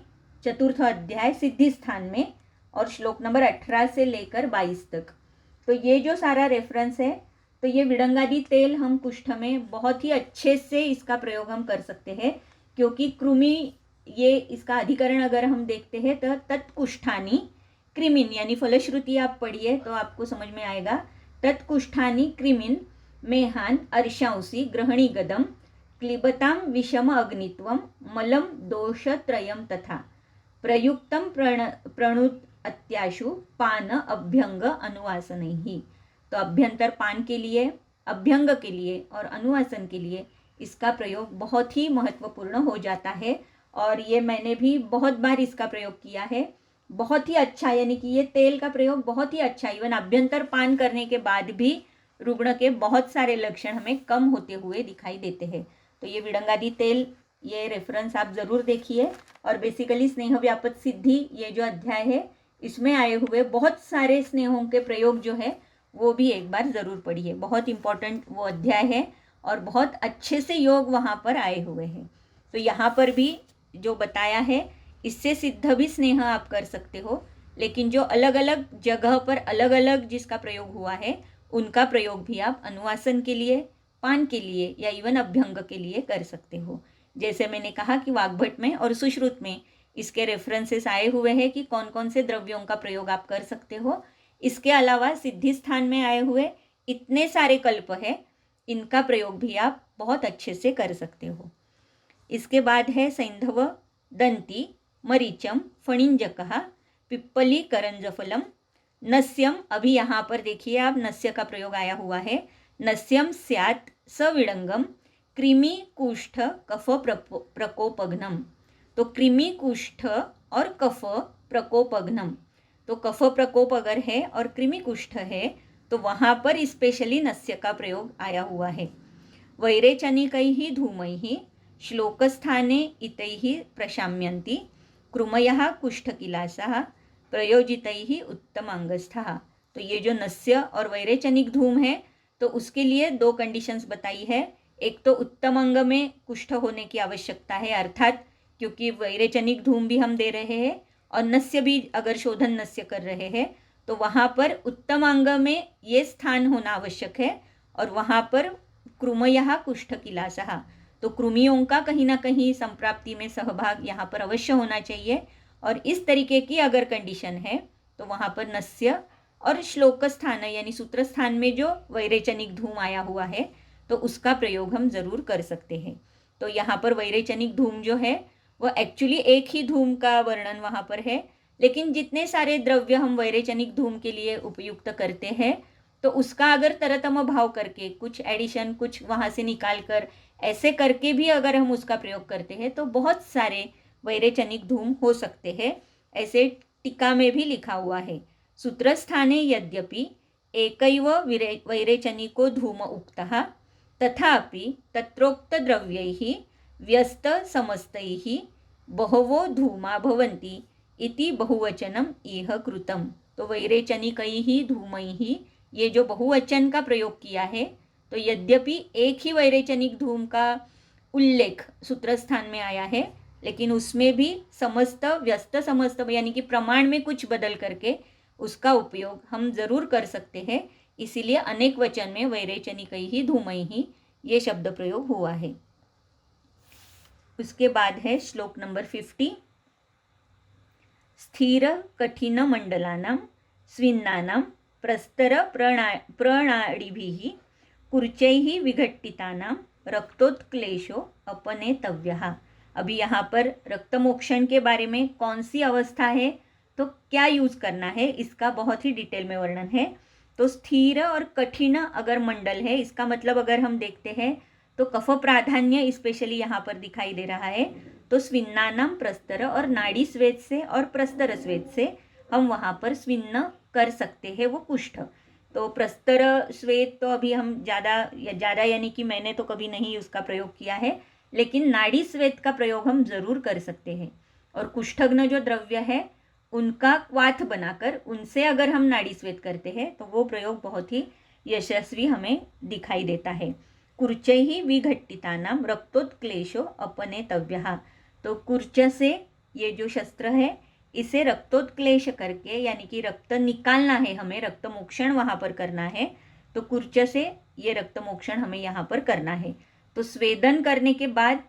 4th अध्याय सिद्धि स्थान में, और श्लोक नंबर 18 से लेकर 22 तक। तो ये जो सारा रेफरेंस है, तो ये विडंगादि तेल हम कुष्ठ में बहुत ही अच्छे से इसका प्रयोग हम कर सकते हैं, क्योंकि कृमि, ये इसका अधिकरण अगर हम देखते हैं तो तत्कुष्ठानी कृमिन, यानी फलश्रुति आप पढ़िए तो आपको समझ में आएगा। तत्कुष्ठानी कृमिन मेहान अर्शांसी ग्रहणी गदम क्लिबताम विषम अग्नित्वम मलम दोषत्रयम तथा प्रयुक्तम प्रणुत अत्याशु पान अभ्यंग अनुवासन ही। तो अभ्यंतर पान के लिए, अभ्यंग के लिए और अनुवासन के लिए इसका प्रयोग बहुत ही महत्वपूर्ण हो जाता है। और ये मैंने भी बहुत बार इसका प्रयोग किया है, बहुत ही अच्छा, यानी कि ये तेल का प्रयोग बहुत ही अच्छा, इवन अभ्यंतर पान करने के बाद भी रुग्ण के बहुत सारे लक्षण हमें कम होते हुए दिखाई देते हैं। तो ये विडंगादि तेल, ये रेफरेंस आप ज़रूर देखिए। और बेसिकली स्नेह व्यापद सिद्धि ये जो अध्याय है, इसमें आए हुए बहुत सारे स्नेहों के प्रयोग जो है वो भी एक बार ज़रूर पढ़िए। बहुत इम्पॉर्टेंट वो अध्याय है और बहुत अच्छे से योग वहाँ पर आए हुए हैं। तो यहाँ पर भी जो बताया है, इससे सिद्ध भी स्नेह आप कर सकते हो, लेकिन जो अलग अलग जगह पर अलग अलग जिसका प्रयोग हुआ है, उनका प्रयोग भी आप अनुवासन के लिए, पान के लिए या इवन अभ्यंग के लिए कर सकते हो। जैसे मैंने कहा कि वाग्भट में और सुश्रुत में इसके रेफरेंसेस आए हुए हैं कि कौन कौन से द्रव्यों का प्रयोग आप कर सकते हो। इसके अलावा सिद्धि स्थान में आए हुए इतने सारे कल्प है, इनका प्रयोग भी आप बहुत अच्छे से कर सकते हो। इसके बाद है सैंधव, दंती, मरीचम, फणिंजकः, पिप्पली, करंजफलम, नस्यम। अभी यहाँ पर देखिए आप, नस्य का प्रयोग आया हुआ है। नस्यम स्यात् सविडंगम कृमि कुष्ठ कफ प्रकोपघ्नम। तो कृमि कुष्ठ और कफ प्रकोपघ्नम, तो कफ प्रकोप अगर है और कृमि कुष्ठ है तो वहाँ पर स्पेशली नस्य का प्रयोग आया हुआ है। वैरेचनिकैः धूमैः श्लोकस्थाने इतैः प्रशाम्यन्ति कृमयः कुष्ठकिलासः प्रयोजितैः उत्तमांगस्थः। तो ये जो नस्य और वैरेचनिक धूम है, तो उसके लिए 2 कंडीशंस बताई है। एक तो उत्तम अंग में कुष्ठ होने की आवश्यकता है, अर्थात क्योंकि वैरेचनिक धूम भी हम दे रहे हैं और नस्य भी अगर शोधन नस्य कर रहे हैं, तो वहाँ पर उत्तम अंग में ये स्थान होना आवश्यक है। और वहाँ पर कृमयः कुष्ठकिलासः, तो कृमियों का कहीं ना कहीं संप्राप्ति में सहभाग यहाँ पर अवश्य होना चाहिए। और इस तरीके की अगर कंडीशन है तो वहाँ पर नस्य और श्लोक स्थान यानी सूत्र स्थान में जो वैरेचनिक धूम आया हुआ है, तो उसका प्रयोग हम ज़रूर कर सकते हैं। तो यहाँ पर वैरेचनिक धूम जो है वो एक्चुअली एक ही धूम का वर्णन वहाँ पर है, लेकिन जितने सारे द्रव्य हम वैरेचनिक धूम के लिए उपयुक्त करते हैं, तो उसका अगर तरतम भाव करके कुछ एडिशन, कुछ वहाँ से निकाल कर, ऐसे करके भी अगर हम उसका प्रयोग करते हैं तो बहुत सारे वैरेचनिक धूम हो सकते हैं, ऐसे टीका में भी लिखा हुआ है। सूत्रस्थाने यद्यपि एकैव वैरेचनिको धूम उक्तः तथापि तत्रोक्तद्रव्यैः व्यस्तसमस्तैः बहवो धूमा भवन्ति इति बहुवचनम इह कृतम। तो वैरेचनिकैः धूमैः, ये जो बहुवचन का प्रयोग किया है, तो यद्यपि एक ही वैरेचनिक धूम का उल्लेख सूत्रस्थान में आया है, लेकिन उसमें भी समस्त व्यस्त समस्त यानी कि प्रमाण में कुछ बदल करके उसका उपयोग हम जरूर कर सकते हैं। इसीलिए अनेक वचन में वैरेचनिकैः धूमैः ये शब्द प्रयोग हुआ है। उसके बाद है श्लोक नंबर 50। स्थिर कठिन मंडलानां स्विन्नानां प्रस्तर प्रणाडिभिः कुर्चैः विघट्टितानां रक्तोत्क्लेशो अपनेतव्यः। अभी यहाँ पर रक्तमोक्षण के बारे में कौन सी अवस्था है, तो क्या यूज़ करना है, इसका बहुत ही डिटेल में वर्णन है। तो स्थिर और कठिन अगर मंडल है, इसका मतलब अगर हम देखते हैं तो कफ प्राधान्य स्पेशली यहाँ पर दिखाई दे रहा है। तो स्विन्नानाम प्रस्तर, और नाड़ी स्वेद से और प्रस्तर स्वेद से हम वहाँ पर स्विन्न कर सकते हैं वो कुष्ठ। तो प्रस्तर स्वेद तो अभी हम ज़्यादा यानी कि मैंने तो कभी नहीं उसका प्रयोग किया है, लेकिन नाड़ी स्वेद का प्रयोग हम ज़रूर कर सकते हैं। और कुष्ठग्न जो द्रव्य है उनका क्वाथ बनाकर उनसे अगर हम नाड़ी स्वेद करते हैं तो वो प्रयोग बहुत ही यशस्वी हमें दिखाई देता है। कुर्चैः विघट्टितानां रक्तोत्क्लेशो अपनेतव्यः। तो कुर्च से ये जो शस्त्र है इसे रक्तोत्क्लेश करके यानी कि रक्त निकालना है हमें, रक्तमोक्षण वहाँ पर करना है। तो कुर्च से ये रक्तमोक्षण हमें यहाँ पर करना है। तो स्वेदन करने के बाद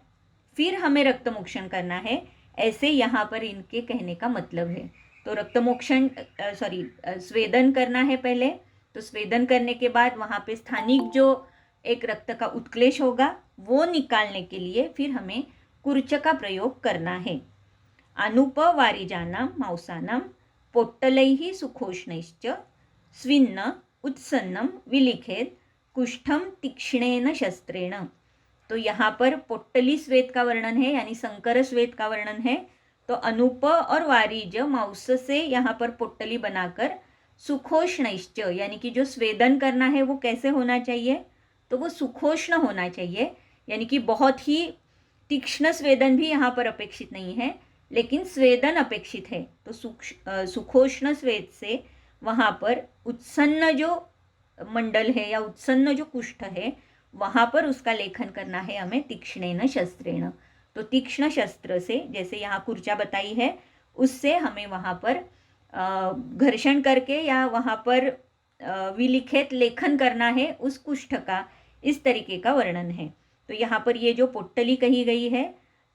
फिर हमें रक्तमोक्षण करना है, ऐसे यहाँ पर इनके कहने का मतलब है। तो रक्तमोक्षण स्वेदन करना है पहले, तो स्वेदन करने के बाद वहाँ पे स्थानिक जो एक रक्त का उत्क्लेश होगा वो निकालने के लिए फिर हमें कुर्च का प्रयोग करना है। अनुपवारिजानां मांसानां पोट्टलैः सुखोष्णैश्च स्विन्न उत्सन्नं विलिखेत कुष्ठम तीक्ष्णेन शस्त्रेण। तो यहाँ पर पोट्टली स्वेद का वर्णन है, यानी संकर स्वेद का वर्णन है। तो अनुप और वारिज मांस से यहाँ पर पोट्टली बनाकर सुखोष्णैश्च यानी कि जो स्वेदन करना है वो कैसे होना चाहिए, तो वो सुखोष्ण होना चाहिए, यानी कि बहुत ही तीक्ष्ण स्वेदन भी यहाँ पर अपेक्षित नहीं है, लेकिन स्वेदन अपेक्षित है। तो सुखोष्ण स्वेद से वहाँ पर उत्सन्न जो मंडल है या उत्सन्न जो कुष्ठ है वहाँ पर उसका लेखन करना है हमें तीक्ष्णेन शस्त्रेण। तो तीक्ष्ण शस्त्र से, जैसे यहाँ कुर्चा बताई है, उससे हमें वहाँ पर घर्षण करके या वहाँ पर विलिखित लेखन करना है उस कुष्ठ का, इस तरीके का वर्णन है। तो यहाँ पर ये जो पोट्टली कही गई है,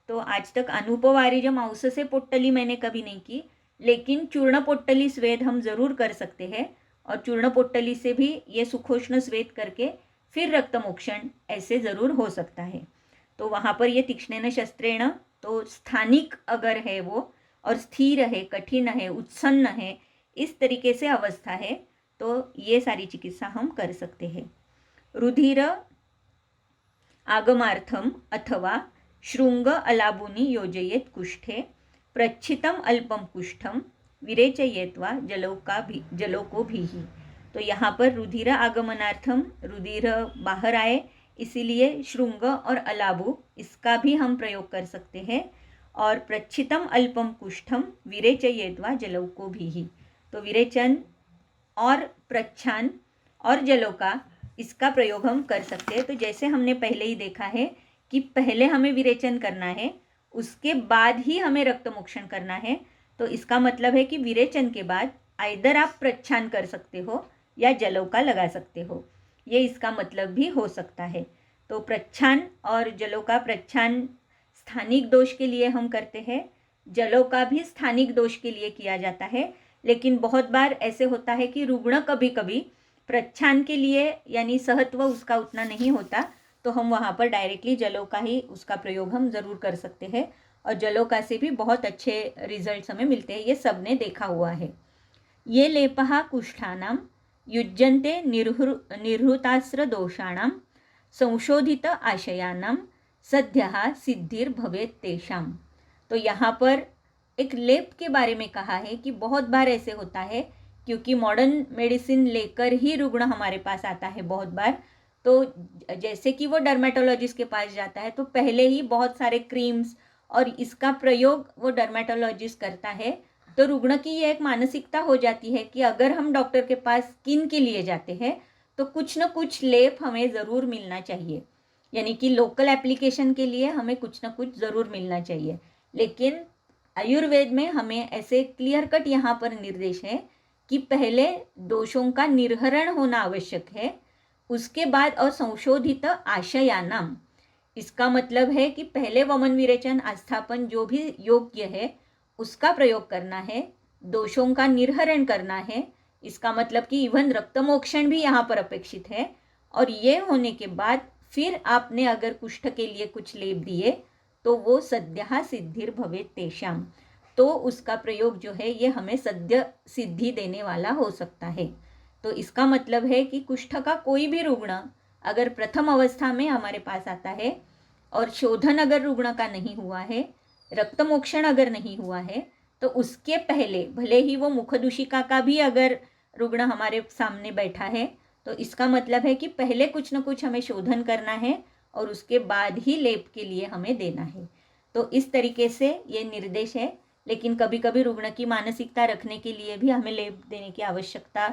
तो आज तक अनुपवारिज मांस से पोट्टली मैंने कभी नहीं की, लेकिन चूर्ण पोट्टली स्वेद हम ज़रूर कर सकते हैं। और चूर्ण पोट्टली से भी ये सुखोष्ण स्वेद करके फिर रक्तमोक्षण ऐसे ज़रूर हो सकता है। तो वहाँ पर ये तीक्ष्णेन शस्त्रेण, तो स्थानिक अगर है वो और स्थिर है, कठिन है, उत्सन्न है, इस तरीके से अवस्था है, तो ये सारी चिकित्सा हम कर सकते हैं। रुधिर आगमार्थम अथवा शृंग अलाबुनि योजयेत कुष्ठे प्रच्छितम अल्पम कुष्ठम विरेचयेत्वा जलोको भी। तो यहाँ पर रुधिर आगमनार्थम, रुधिर बाहर आए इसीलिए शृंग और अलाबु इसका भी हम प्रयोग कर सकते हैं। और प्रच्छितम अल्पम कुष्ठम विरेचयेत्वा जलोको भी। तो विरेचन और प्रच्छान और जलोका इसका प्रयोग हम कर सकते हैं। तो जैसे हमने पहले ही देखा है कि पहले हमें विरेचन करना है, उसके बाद ही हमें रक्तमोक्षण करना है। तो इसका मतलब है कि विरेचन के बाद आइदर आप प्रच्छान कर सकते हो या जलोका लगा सकते हो, ये इसका मतलब भी हो सकता है। तो प्रच्छान और जलोका, प्रच्छान स्थानिक दोष के लिए हम करते हैं, जलोका भी स्थानिक दोष के लिए किया जाता है। लेकिन बहुत बार ऐसे होता है कि रुग्ण कभी कभी प्रच्छान के लिए यानी सहत्व उसका उतना नहीं होता, तो हम वहाँ पर डायरेक्टली जलोका ही उसका प्रयोग हम ज़रूर कर सकते हैं। और जलोका से भी बहुत अच्छे रिजल्ट्स हमें मिलते हैं, ये सब ने देखा हुआ है। ये लेपः कुष्ठानां युज्यन्ते निर्हृतास्त्र दोषाणां संशोधित आशयानां सद्यः सिद्धिर्भवेत् तेषां। तो यहाँ पर एक लेप के बारे में कहा है कि बहुत बार ऐसे होता है, क्योंकि मॉडर्न मेडिसिन लेकर ही रुग्ण हमारे पास आता है बहुत बार। तो जैसे कि वो डर्मेटोलॉजिस्ट के पास जाता है तो पहले ही बहुत सारे क्रीम्स और इसका प्रयोग वो डर्मेटोलॉजिस्ट करता है, तो रुग्ण की ये एक मानसिकता हो जाती है कि अगर हम डॉक्टर के पास स्किन के लिए जाते हैं तो कुछ न कुछ लेप हमें ज़रूर मिलना चाहिए, यानी कि लोकल एप्लीकेशन के लिए हमें कुछ न कुछ ज़रूर मिलना चाहिए। लेकिन आयुर्वेद में हमें ऐसे क्लियर कट यहाँ पर निर्देश है कि पहले दोषों का निर्हरण होना आवश्यक है, उसके बाद असंशोधित आशयानाम। इसका मतलब है कि पहले वमन विरेचन आस्थापन जो भी योग्य है उसका प्रयोग करना है, दोषों का निर्हरण करना है। इसका मतलब कि इवन रक्तमोक्षण भी यहाँ पर अपेक्षित है। और ये होने के बाद फिर आपने अगर कुष्ठ के लिए कुछ लेप दिए तो वो सद्यः सिद्धिर भवेत् तेषाम, तो उसका प्रयोग जो है ये हमें सद्य सिद्धि देने वाला हो सकता है। तो इसका मतलब है कि कुष्ठ का कोई भी रुग्ण अगर प्रथम अवस्था में हमारे पास आता है और शोधन अगर रुग्ण का नहीं हुआ है, रक्तमोक्षण अगर नहीं हुआ है, तो उसके पहले भले ही वो मुखदूषिका का भी अगर रुग्ण हमारे सामने बैठा है तो इसका मतलब है कि पहले कुछ न कुछ हमें शोधन करना है और उसके बाद ही लेप के लिए हमें देना है। तो इस तरीके से ये निर्देश है। लेकिन कभी कभी रुग्ण की मानसिकता रखने के लिए भी हमें लेप देने की आवश्यकता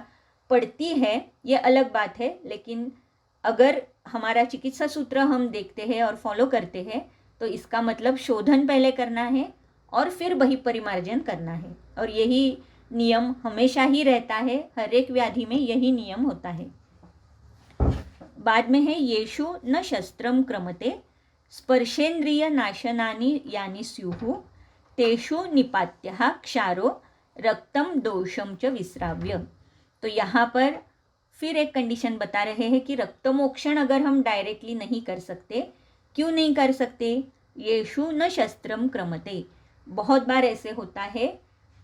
पड़ती है, ये अलग बात है। लेकिन अगर हमारा चिकित्सा सूत्र हम देखते हैं और फॉलो करते हैं तो इसका मतलब शोधन पहले करना है और फिर बहिपरिमार्जन करना है। और यही नियम हमेशा ही रहता है, हर एक व्याधि में यही नियम होता है। बाद में है येषु न शस्त्रम क्रमते स्पर्शेन्द्रिय नाशनानि यानि स्युः तेषु निपात्यः क्षारो रक्तम दोषम च विस्राव्य। तो यहाँ पर फिर एक कंडीशन बता रहे हैं कि रक्तमोक्षण अगर हम डायरेक्टली नहीं कर सकते, क्यों नहीं कर सकते? येषु न शस्त्रम क्रमते। बहुत बार ऐसे होता है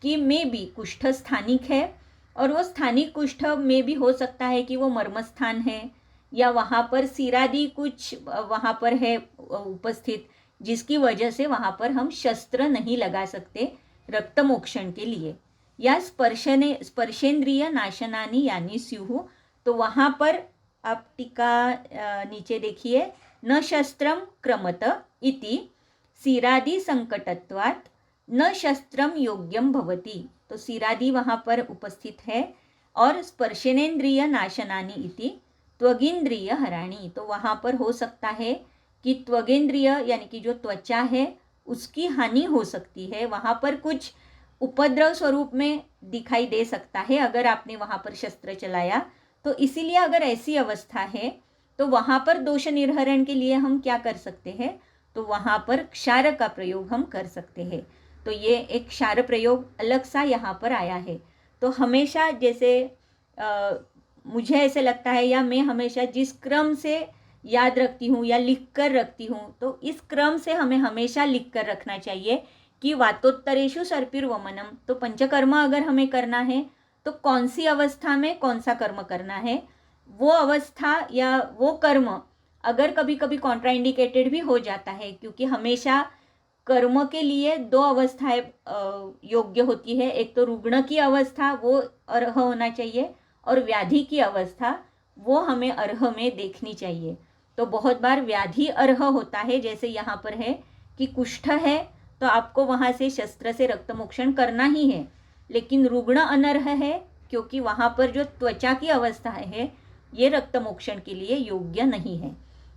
कि मे भी कुष्ठ स्थानिक है और वो स्थानिक कुष्ठ में भी हो सकता है कि वो मर्मस्थान है या वहाँ पर सिरादि कुछ वहाँ पर है उपस्थित, जिसकी वजह से वहाँ पर हम शस्त्र नहीं लगा सकते रक्तमोक्षण के लिए। या स्पर्शेंद्रिय नाशनानि यानी स्युः, तो वहाँ पर आप टीका नीचे देखिए, न शस्त्रम क्रमत इति सिरादि संकटत्वात् न शस्त्रम योग्यम भवति। तो सिरादि वहाँ पर उपस्थित है और स्पर्शनेन्द्रिय नाशनानि इति त्वगिंद्रिय हराणी, तो वहाँ पर हो सकता है कि त्वगेंद्रिय यानी कि जो त्वचा है उसकी हानि हो सकती है, वहाँ पर कुछ उपद्रव स्वरूप में दिखाई दे सकता है अगर आपने वहाँ पर शस्त्र चलाया। तो इसीलिए अगर ऐसी अवस्था है तो वहाँ पर दोष निर्हरण के लिए हम क्या कर सकते हैं? तो वहाँ पर क्षार का प्रयोग हम कर सकते हैं। तो ये एक क्षार प्रयोग अलग सा यहाँ पर आया है। तो हमेशा जैसे मुझे ऐसे लगता है या मैं हमेशा जिस क्रम से याद रखती हूँ या लिख कर रखती हूँ, तो इस क्रम से हमें हमेशा लिख कर रखना चाहिए कि वातोत्तरेषु सर्पिर्वमनम। तो पंचकर्म अगर हमें करना है तो कौन सी अवस्था में कौन सा कर्म करना है, वो अवस्था या वो कर्म अगर कभी कभी कॉन्ट्राइंडिकेटेड भी हो जाता है, क्योंकि हमेशा कर्म के लिए दो अवस्थाएं योग्य होती है। एक तो रुग्ण की अवस्था वो अर्ह होना चाहिए और व्याधि की अवस्था वो हमें अर्ह में देखनी चाहिए। तो बहुत बार व्याधि अर्ह होता है, जैसे यहाँ पर है कि कुष्ठ है तो आपको वहाँ से शस्त्र से रक्तमोक्षण करना ही है, लेकिन रुग्ण अनर्ह है क्योंकि वहाँ पर जो त्वचा की अवस्था है ये रक्तमोक्षण के लिए योग्य नहीं है।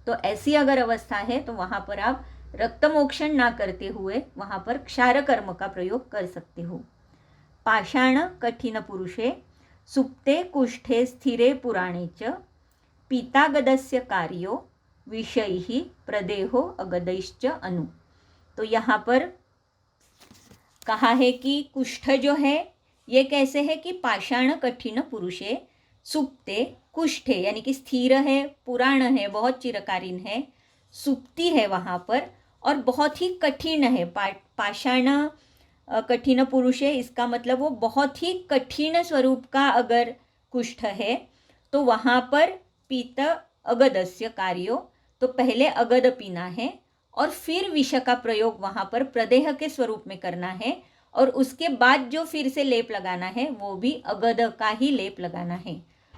तो ऐसी अगर अवस्था है तो वहाँ पर आप रक्तमोक्षण ना करते हुए वहाँ पर क्षार कर्म का प्रयोग कर सकते हो। पाषाण कठिन पुरुषे सुप्ते कुष्ठे स्थिरे पुराणे च पीतागदस्य कार्यो विषयः प्रदेहो अगदैश्च अनु। तो यहाँ पर कहा है कि कुष्ठ जो है ये कैसे है कि पाषाण कठिन पुरुषे सुप्ते कुष्ठे यानी कि स्थिर है, पुराण है, बहुत चिरकालीन है, सुप्ति है वहाँ पर और बहुत ही कठिन है। पाषाण कठिन पुरुष है, इसका मतलब वो बहुत ही कठिन स्वरूप का अगर कुष्ठ है तो वहाँ पर पीत अगदस्य कार्यो, तो पहले अगद पीना है और फिर विष का प्रयोग वहाँ पर प्रदेह के स्वरूप में करना है, और उसके बाद जो फिर से लेप लगाना है वो भी अगध का ही लेप लगाना है।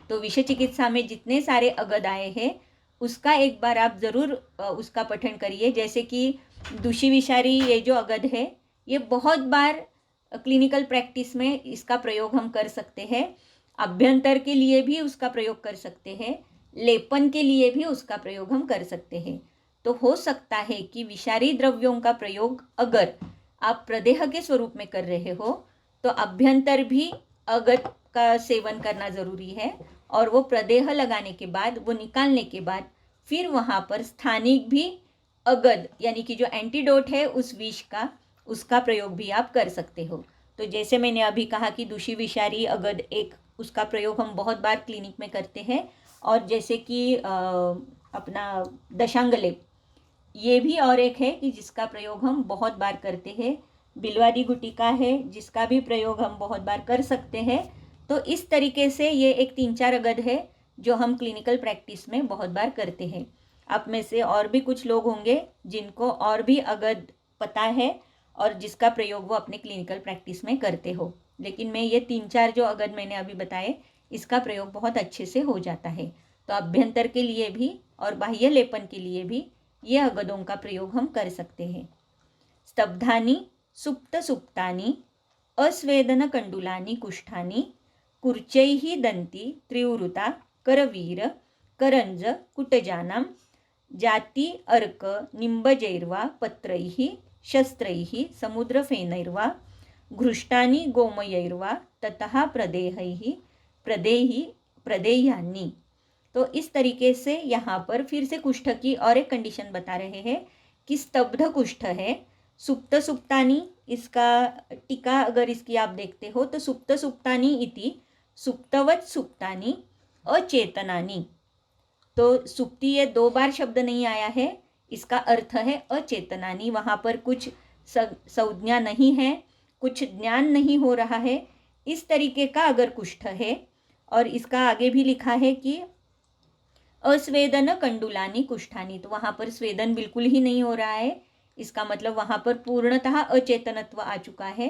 तो विषय चिकित्सा में जितने सारे अगध आए हैं उसका एक बार आप ज़रूर उसका पठन करिए। जैसे कि दूषी विषारी ये जो अगध है ये बहुत बार क्लिनिकल प्रैक्टिस में इसका प्रयोग हम कर सकते हैं। अभ्यंतर के लिए भी उसका प्रयोग कर सकते हैं, लेपन के लिए भी उसका प्रयोग हम कर सकते हैं। तो हो सकता है कि विषारी द्रव्यों का प्रयोग अगर आप प्रदेह के स्वरूप में कर रहे हो तो अभ्यंतर भी अगध का सेवन करना ज़रूरी है, और वो प्रदेह लगाने के बाद, वो निकालने के बाद फिर वहाँ पर स्थानिक भी अगध यानी कि जो एंटीडोट है उस विष का, उसका प्रयोग भी आप कर सकते हो। तो जैसे मैंने अभी कहा कि दूषी विषारी अगध एक, उसका प्रयोग हम बहुत बार क्लिनिक में करते हैं। और जैसे कि अपना दशांगलेप, ये भी और एक है कि जिसका प्रयोग हम बहुत बार करते हैं। बिलवादी गुटिका है जिसका भी प्रयोग हम बहुत बार कर सकते हैं। तो इस तरीके से ये एक 3-4 अगध है जो हम क्लिनिकल प्रैक्टिस में बहुत बार करते हैं। आप में से और भी कुछ लोग होंगे जिनको और भी अगध पता है और जिसका प्रयोग वो अपने क्लिनिकल प्रैक्टिस में करते हो, लेकिन मैं ये 3-4 जो अगध मैंने अभी बताए इसका प्रयोग बहुत अच्छे से हो जाता है। तो अभ्यंतर के लिए भी और बाह्य लेपन के लिए भी ये अगधों का प्रयोग हम कर सकते हैं। स्तब्धानी सुप्त सुप्तानि अस्वेदन कंडुलानि कुष्ठानि कुर्चैः दन्ति त्रिवृता करवीर करंज कुटजानां जाति अर्क निम्बजैर्वा पत्रैः शस्त्रैः समुद्रफेनैर्वा घृष्टानि गोमयैर्वा ततः प्रदेयानि। तो इस तरीके से यहाँ पर फिर से कुष्ठ की और एक कंडीशन बता रहे हैं कि स्तब्ध कुष्ठ है। सुप्त सुप्तानि, इसका टीका अगर इसकी आप देखते हो तो सुप्त सुप्तानि इति सुप्तवत् सुप्तानि अचेतनानि। तो सुप्ति ये 2 बार शब्द नहीं आया है, इसका अर्थ है अचेतनानि। वहाँ पर कुछ संज्ञा नहीं है, कुछ ज्ञान नहीं हो रहा है, इस तरीके का अगर कुष्ठ है। और इसका आगे भी लिखा है कि अस्वेदन कंडुलानि कुष्ठानि, तो वहाँ पर स्वेदन बिल्कुल ही नहीं हो रहा है, इसका मतलब वहाँ पर पूर्णतः अचेतनत्व आ चुका है।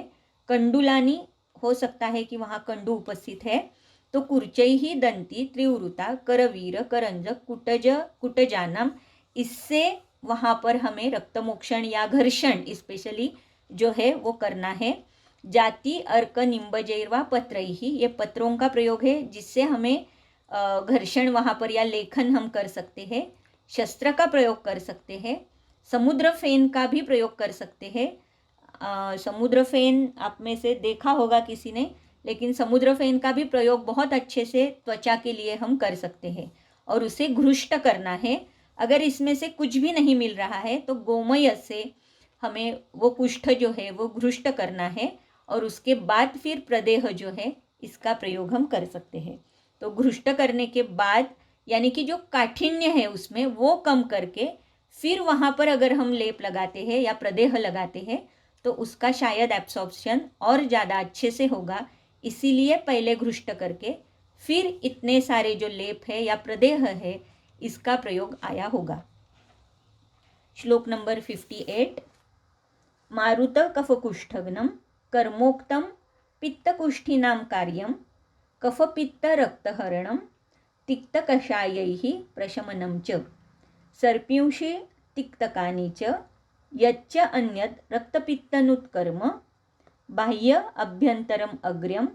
कंडुलानि हो सकता है कि वहाँ कंडू उपस्थित है। तो कुर्चैः दंती त्रिवृता करवीर करंज कुटजानाम, इससे वहाँ पर हमें रक्तमोक्षण या घर्षण स्पेशली जो है वो करना है। जाति अर्क निम्बजैर्वा पत्रैः, ये पत्रों का प्रयोग है जिससे हमें घर्षण वहाँ पर या लेखन हम कर सकते हैं। शस्त्र का प्रयोग कर सकते हैं, समुद्र फेन का भी प्रयोग कर सकते हैं। समुद्र फेन आप में से देखा होगा किसी ने, लेकिन समुद्र फेन का भी प्रयोग बहुत अच्छे से त्वचा के लिए हम कर सकते हैं और उसे घृष्ट करना है। अगर इसमें से कुछ भी नहीं मिल रहा है तो गोमय से हमें वो कुष्ठ जो है वो घृष्ट करना है, और उसके बाद फिर प्रदेह जो है इसका प्रयोग हम कर सकते हैं। तो घृष्ट करने के बाद यानी कि जो काठिन्य है उसमें वो कम करके फिर वहाँ पर अगर हम लेप लगाते हैं या प्रदेह लगाते हैं तो उसका शायद एब्सॉर्प्शन और ज़्यादा अच्छे से होगा। इसीलिए पहले घृष्ट करके फिर इतने सारे जो लेप है या प्रदेह है इसका प्रयोग आया होगा। श्लोक नंबर 58। मारुत कफकुष्ठघ्नं कर्मोक्तं पित्तकुष्ठीनां कार्यं कफपित्तरक्तहरणं तिक्तकषायैः प्रशमनं च सर्पिंषि तिक्तकानि च यच्च अन्यत् रक्तपित्तनुत्कर्म बाह्य अभ्यंतरम अग्र्यम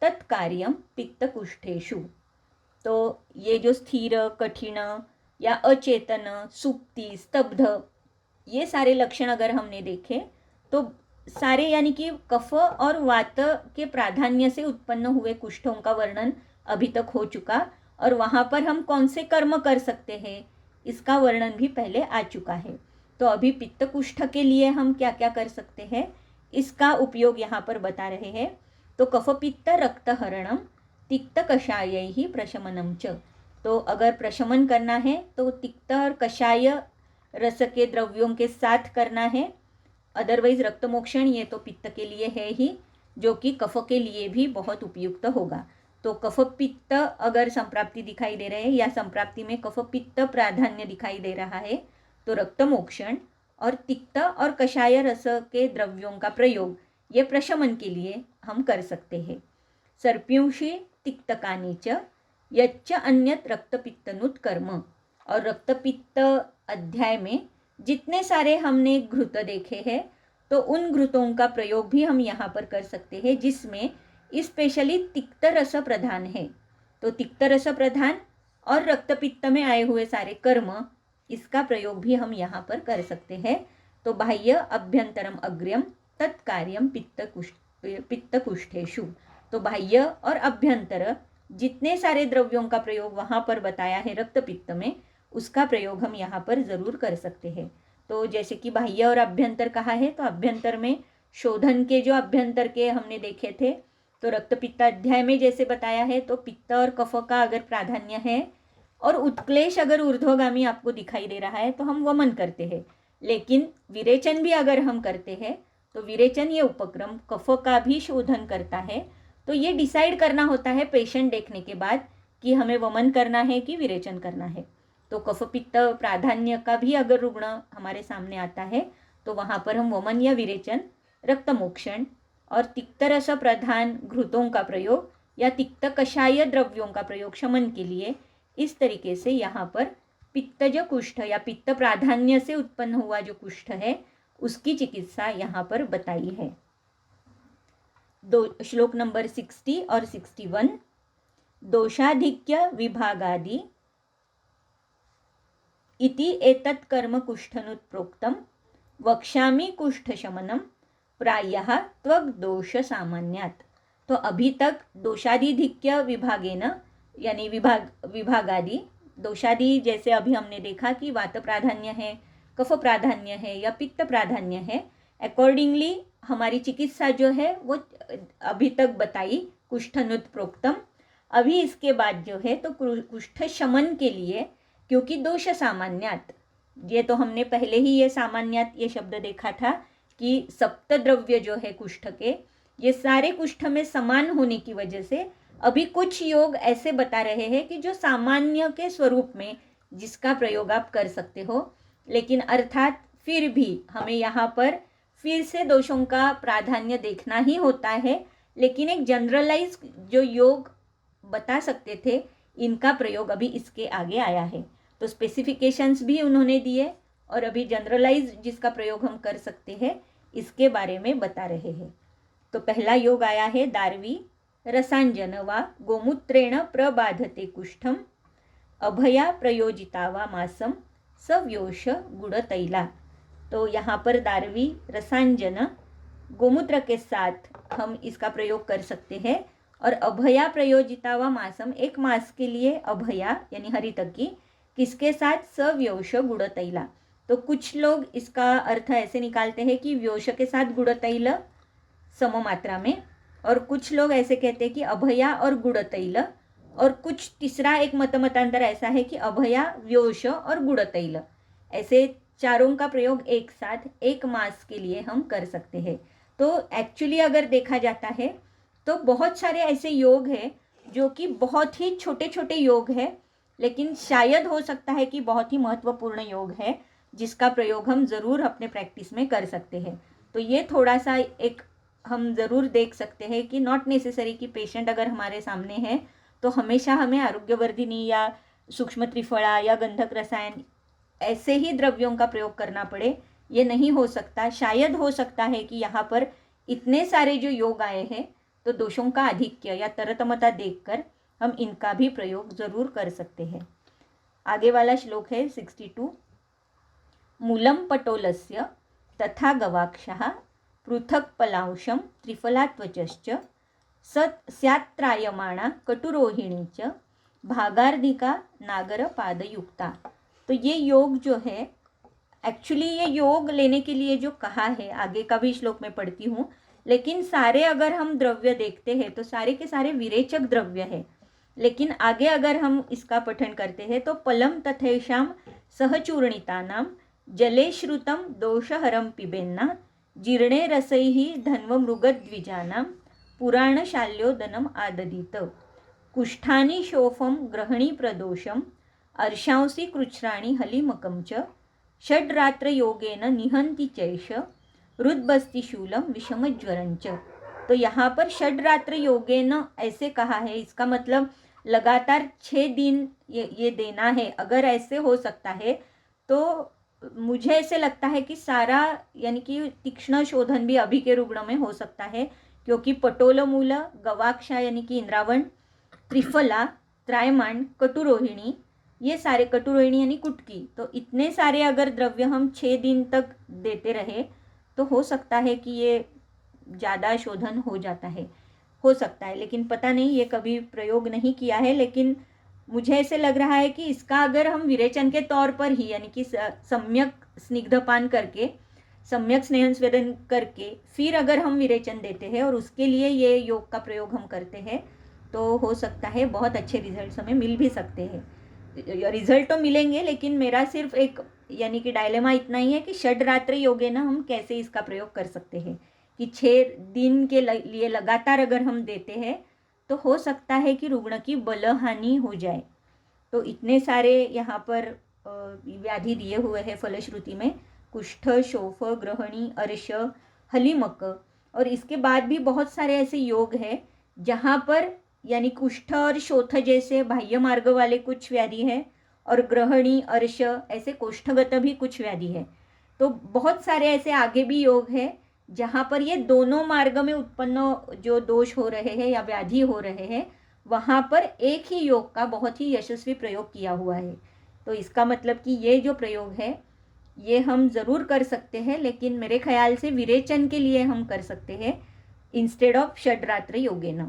तत्कार्यम पित्तकुष्ठेषु। तो ये जो स्थिर, कठिन या अचेतन, सुप्ति, स्तब्ध, ये सारे लक्षण अगर हमने देखे तो सारे यानी कि कफ और वात के प्राधान्य से उत्पन्न हुए कुष्ठों का वर्णन अभी तक हो चुका, और वहाँ पर हम कौन से कर्म कर सकते हैं इसका वर्णन भी पहले आ चुका है। तो अभी पित्त कुष्ठ के लिए हम क्या क्या कर सकते हैं इसका उपयोग यहाँ पर बता रहे हैं। तो कफ पित्त रक्तहरणम तिक्त कषायैः प्रशमनम च, तो अगर प्रशमन करना है तो तिक्त और कषाय रस के द्रव्यों के साथ करना है। अदरवाइज रक्तमोक्षण ये तो पित्त के लिए है ही, जो कि कफ के लिए भी बहुत उपयुक्त होगा। तो कफ पित्त अगर संप्राप्ति दिखाई दे रहे हैं या संप्राप्ति में कफ पित्त प्राधान्य दिखाई दे रहा है तो रक्तमोक्षण और तिक्त और कषाय रस के द्रव्यों का प्रयोग ये प्रशमन के लिए हम कर सकते हैं। सर्प्यूषी तिक्तकानि च यच्च अन्यत रक्तपित्तनुत कर्म। और रक्तपित्त अध्याय में जितने सारे हमने घृत देखे हैं तो उन घृतों का प्रयोग भी हम यहाँ पर कर सकते हैं, जिसमें स्पेशली तिक्त रस प्रधान है। तो तिक्त रस प्रधान और रक्तपित्त में आए हुए सारे कर्म, इसका प्रयोग भी हम यहाँ पर कर सकते हैं। तो बाह्य अभ्यंतरम अग्र्यम तत्कार्यम पित्तकुष्ठेषु। तो बाह्य और अभ्यंतर जितने सारे द्रव्यों का प्रयोग वहाँ पर बताया है रक्तपित्त में, उसका प्रयोग हम यहाँ पर ज़रूर कर सकते हैं। तो जैसे कि बाह्य और अभ्यंतर कहा है, तो अभ्यंतर में शोधन के जो अभ्यंतर के हमने देखे थे, तो रक्तपित्त अध्याय में जैसे बताया है, तो पित्त और कफ का अगर प्राधान्य है और उत्क्लेश अगर ऊर्ध्वगामी आपको दिखाई दे रहा है तो हम वमन करते हैं। लेकिन विरेचन भी अगर हम करते हैं तो विरेचन ये उपक्रम कफ का भी शोधन करता है। तो ये डिसाइड करना होता है पेशेंट देखने के बाद कि हमें वमन करना है कि विरेचन करना है। तो कफ पित्त प्राधान्य का भी अगर रुग्ण हमारे सामने आता है तो वहाँ पर हम वमन या विरेचन, रक्तमोक्षण और तिक्तरस प्रधान घृतों का प्रयोग या तिक्त कषाय द्रव्यों का प्रयोग शमन के लिए इस तरीके से यहाँ पर पित्तज कुष्ठ या पित्त प्राधान्य से उत्पन्न हुआ जो कुष्ठ है उसकी चिकित्सा यहाँ पर बताई है। श्लोक नंबर 60 और 61। दोषाधिक्य विभागादि इति एतत् कर्म कुष्ठनुत प्रोक्तम वक्ष्यामि कुष्ठशमनम प्रायः त्वग् दोष सामान्यात्। तो अभी तक दोषाधिक्य विभागेन यानी विभागादि दोषादि, जैसे अभी हमने देखा कि वात प्राधान्य है, कफ प्राधान्य है या पित्त प्राधान्य है, अकॉर्डिंगली हमारी चिकित्सा जो है वो अभी तक बताई कुष्ठनुत प्रोक्तम। अभी इसके बाद जो है तो कुष्ठ शमन के लिए, क्योंकि दोष सामान्यात, ये तो हमने पहले ही ये सामान्यात ये शब्द देखा था कि सप्त द्रव्य जो है कुष्ठ के, ये सारे कुष्ठ में समान होने की वजह से अभी कुछ योग ऐसे बता रहे हैं कि जो सामान्य के स्वरूप में जिसका प्रयोग आप कर सकते हो। लेकिन अर्थात फिर भी हमें यहाँ पर फिर से दोषों का प्राधान्य देखना ही होता है, लेकिन एक जनरलाइज जो योग बता सकते थे इनका प्रयोग अभी इसके आगे आया है। तो स्पेसिफिकेशंस भी उन्होंने दिए और अभी जनरलाइज जिसका प्रयोग हम कर सकते हैं इसके बारे में बता रहे हैं। तो पहला योग आया है दार्वी रसांजन वा गोमूत्रेण प्रबाधते कुष्ठम अभया प्रयोजिता वा मासम सव्योष गुड़तैला। तो यहाँ पर दार्वी रसांजन गोमूत्र के साथ हम इसका प्रयोग कर सकते हैं और अभया प्रयोजिता वा मासम, एक मास के लिए अभया यानी हरितकी, किसके साथ सव्योष गुड़तैला। तो कुछ लोग इसका अर्थ ऐसे निकालते हैं कि व्योष के साथ गुड़तैल सम मात्रा में, और कुछ लोग ऐसे कहते हैं कि अभया और गुड़तैल, और कुछ तीसरा एक मतांतर ऐसा है कि अभया व्योष और गुड़तैल, ऐसे चारों का प्रयोग एक साथ एक मास के लिए हम कर सकते हैं। तो एक्चुअली अगर देखा जाता है तो बहुत सारे ऐसे योग हैं जो कि बहुत ही छोटे छोटे योग है, लेकिन शायद हो सकता है कि बहुत ही महत्वपूर्ण योग है जिसका प्रयोग हम ज़रूर अपने प्रैक्टिस में कर सकते हैं। तो ये थोड़ा सा एक हम ज़रूर देख सकते हैं कि नॉट नेसेसरी कि पेशेंट अगर हमारे सामने है तो हमेशा हमें आरोग्यवर्धिनी या सूक्ष्म त्रिफला या गंधक रसायन ऐसे ही द्रव्यों का प्रयोग करना पड़े, ये नहीं हो सकता। शायद हो सकता है कि यहाँ पर इतने सारे जो योग आए हैं तो दोषों का आधिक्य या तरतमता देखकर हम इनका भी प्रयोग ज़रूर कर सकते हैं। आगे वाला श्लोक है 62। मूलम पटोलस्य तथा गवाक्षः पृथक पलांशम त्रिफलात्वचश्च स्यात्रायमाणा कटुरोहिणी च भागार्धिका नागर पादयुक्ता। तो ये योग जो है एक्चुअली ये योग लेने के लिए जो कहा है, आगे का भी श्लोक में पढ़ती हूँ, लेकिन सारे अगर हम द्रव्य देखते हैं तो सारे के सारे विरेचक द्रव्य है। लेकिन आगे अगर हम इसका पठन करते हैं तो पलम तथेषां सहचूर्णितानां जले श्रुतं दोषहरं पिबेन्ना जीर्णे रसैः धन्वमृगद्विजानां पुराणशाल्योदनम् आददीत कुष्ठानि शोफं ग्रहणी प्रदोषम् अर्शांसि कृच्छ्राणि हलिमकं च षड्रात्र योगेन निहंति चैष रुद्बस्ति शूलम विषमज्वरंच। तो यहाँ पर षड्रात्र योगेन ऐसे कहा है, इसका मतलब लगातार 6 दिन ये देना है। अगर ऐसे हो सकता है तो मुझे ऐसे लगता है कि सारा यानी कि तीक्ष्ण शोधन भी अभी के रुग्ण में हो सकता है, क्योंकि पटोलमूल, गवाक्षा यानी कि इंद्रावण, त्रिफला, त्रायमाण, कटुरोहिणी, ये सारे, कटुरोहिणी यानी कुटकी, तो इतने सारे अगर द्रव्य हम 6 दिन तक देते रहे तो हो सकता है कि ये ज़्यादा शोधन हो जाता है, हो सकता है। लेकिन पता नहीं, ये कभी प्रयोग नहीं किया है, लेकिन मुझे ऐसे लग रहा है कि इसका अगर हम विरेचन के तौर पर ही यानी कि सम्यक स्निग्धपान करके, सम्यक स्नेहन स्वेदन करके फिर अगर हम विरेचन देते हैं और उसके लिए ये योग का प्रयोग हम करते हैं तो हो सकता है बहुत अच्छे रिजल्ट्स हमें मिल भी सकते हैं। रिजल्ट तो मिलेंगे, लेकिन मेरा सिर्फ एक यानी कि डायलेमा इतना ही है कि षड्रात्र योगे ना हम कैसे इसका प्रयोग कर सकते हैं कि 6 दिन के लिए लगातार अगर हम देते हैं तो हो सकता है कि रुग्ण की बलहानि हो जाए। तो इतने सारे यहाँ पर व्याधि दिए हुए हैं फलश्रुति में, कुष्ठ, शोफ, ग्रहणी, अर्श, हलीमक, और इसके बाद भी बहुत सारे ऐसे योग हैं जहाँ पर यानी कुष्ठ और शोथ जैसे बाह्य मार्ग वाले कुछ व्याधि है, और ग्रहणी, अर्श ऐसे कोष्ठगत भी कुछ व्याधि है। तो बहुत सारे ऐसे आगे भी योग है जहाँ पर ये दोनों मार्ग में उत्पन्न जो दोष हो रहे हैं या व्याधि हो रहे हैं, वहाँ पर एक ही योग का बहुत ही यशस्वी प्रयोग किया हुआ है। तो इसका मतलब कि ये जो प्रयोग है ये हम ज़रूर कर सकते हैं, लेकिन मेरे ख्याल से विरेचन के लिए हम कर सकते हैं इंस्टेड ऑफ षड्रात्र योगेन।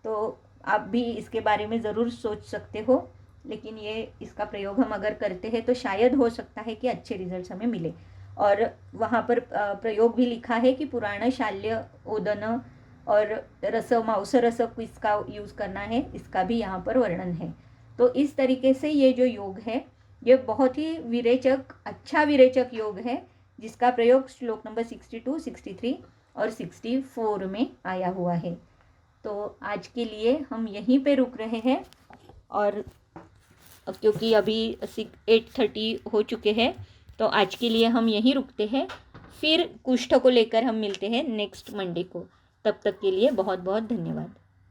तो आप भी इसके बारे में ज़रूर सोच सकते हो, लेकिन ये इसका प्रयोग हम अगर करते हैं तो शायद हो सकता है कि अच्छे रिजल्ट्स हमें मिले। और वहाँ पर प्रयोग भी लिखा है कि पुराण, शाल्य, ओदन और रस, मांस रस इसका यूज़ करना है, इसका भी यहाँ पर वर्णन है। तो इस तरीके से ये जो योग है ये बहुत ही विरेचक, अच्छा विरेचक योग है, जिसका प्रयोग श्लोक नंबर 62, 63 और 64 में आया हुआ है। तो आज के लिए हम यहीं पे रुक रहे हैं, और क्योंकि अभी 8:30 हो चुके हैं तो आज के लिए हम यहीं रुकते हैं। फिर कुष्ठ को लेकर हम मिलते हैं नेक्स्ट मंडे को। तब तक के लिए बहुत बहुत धन्यवाद।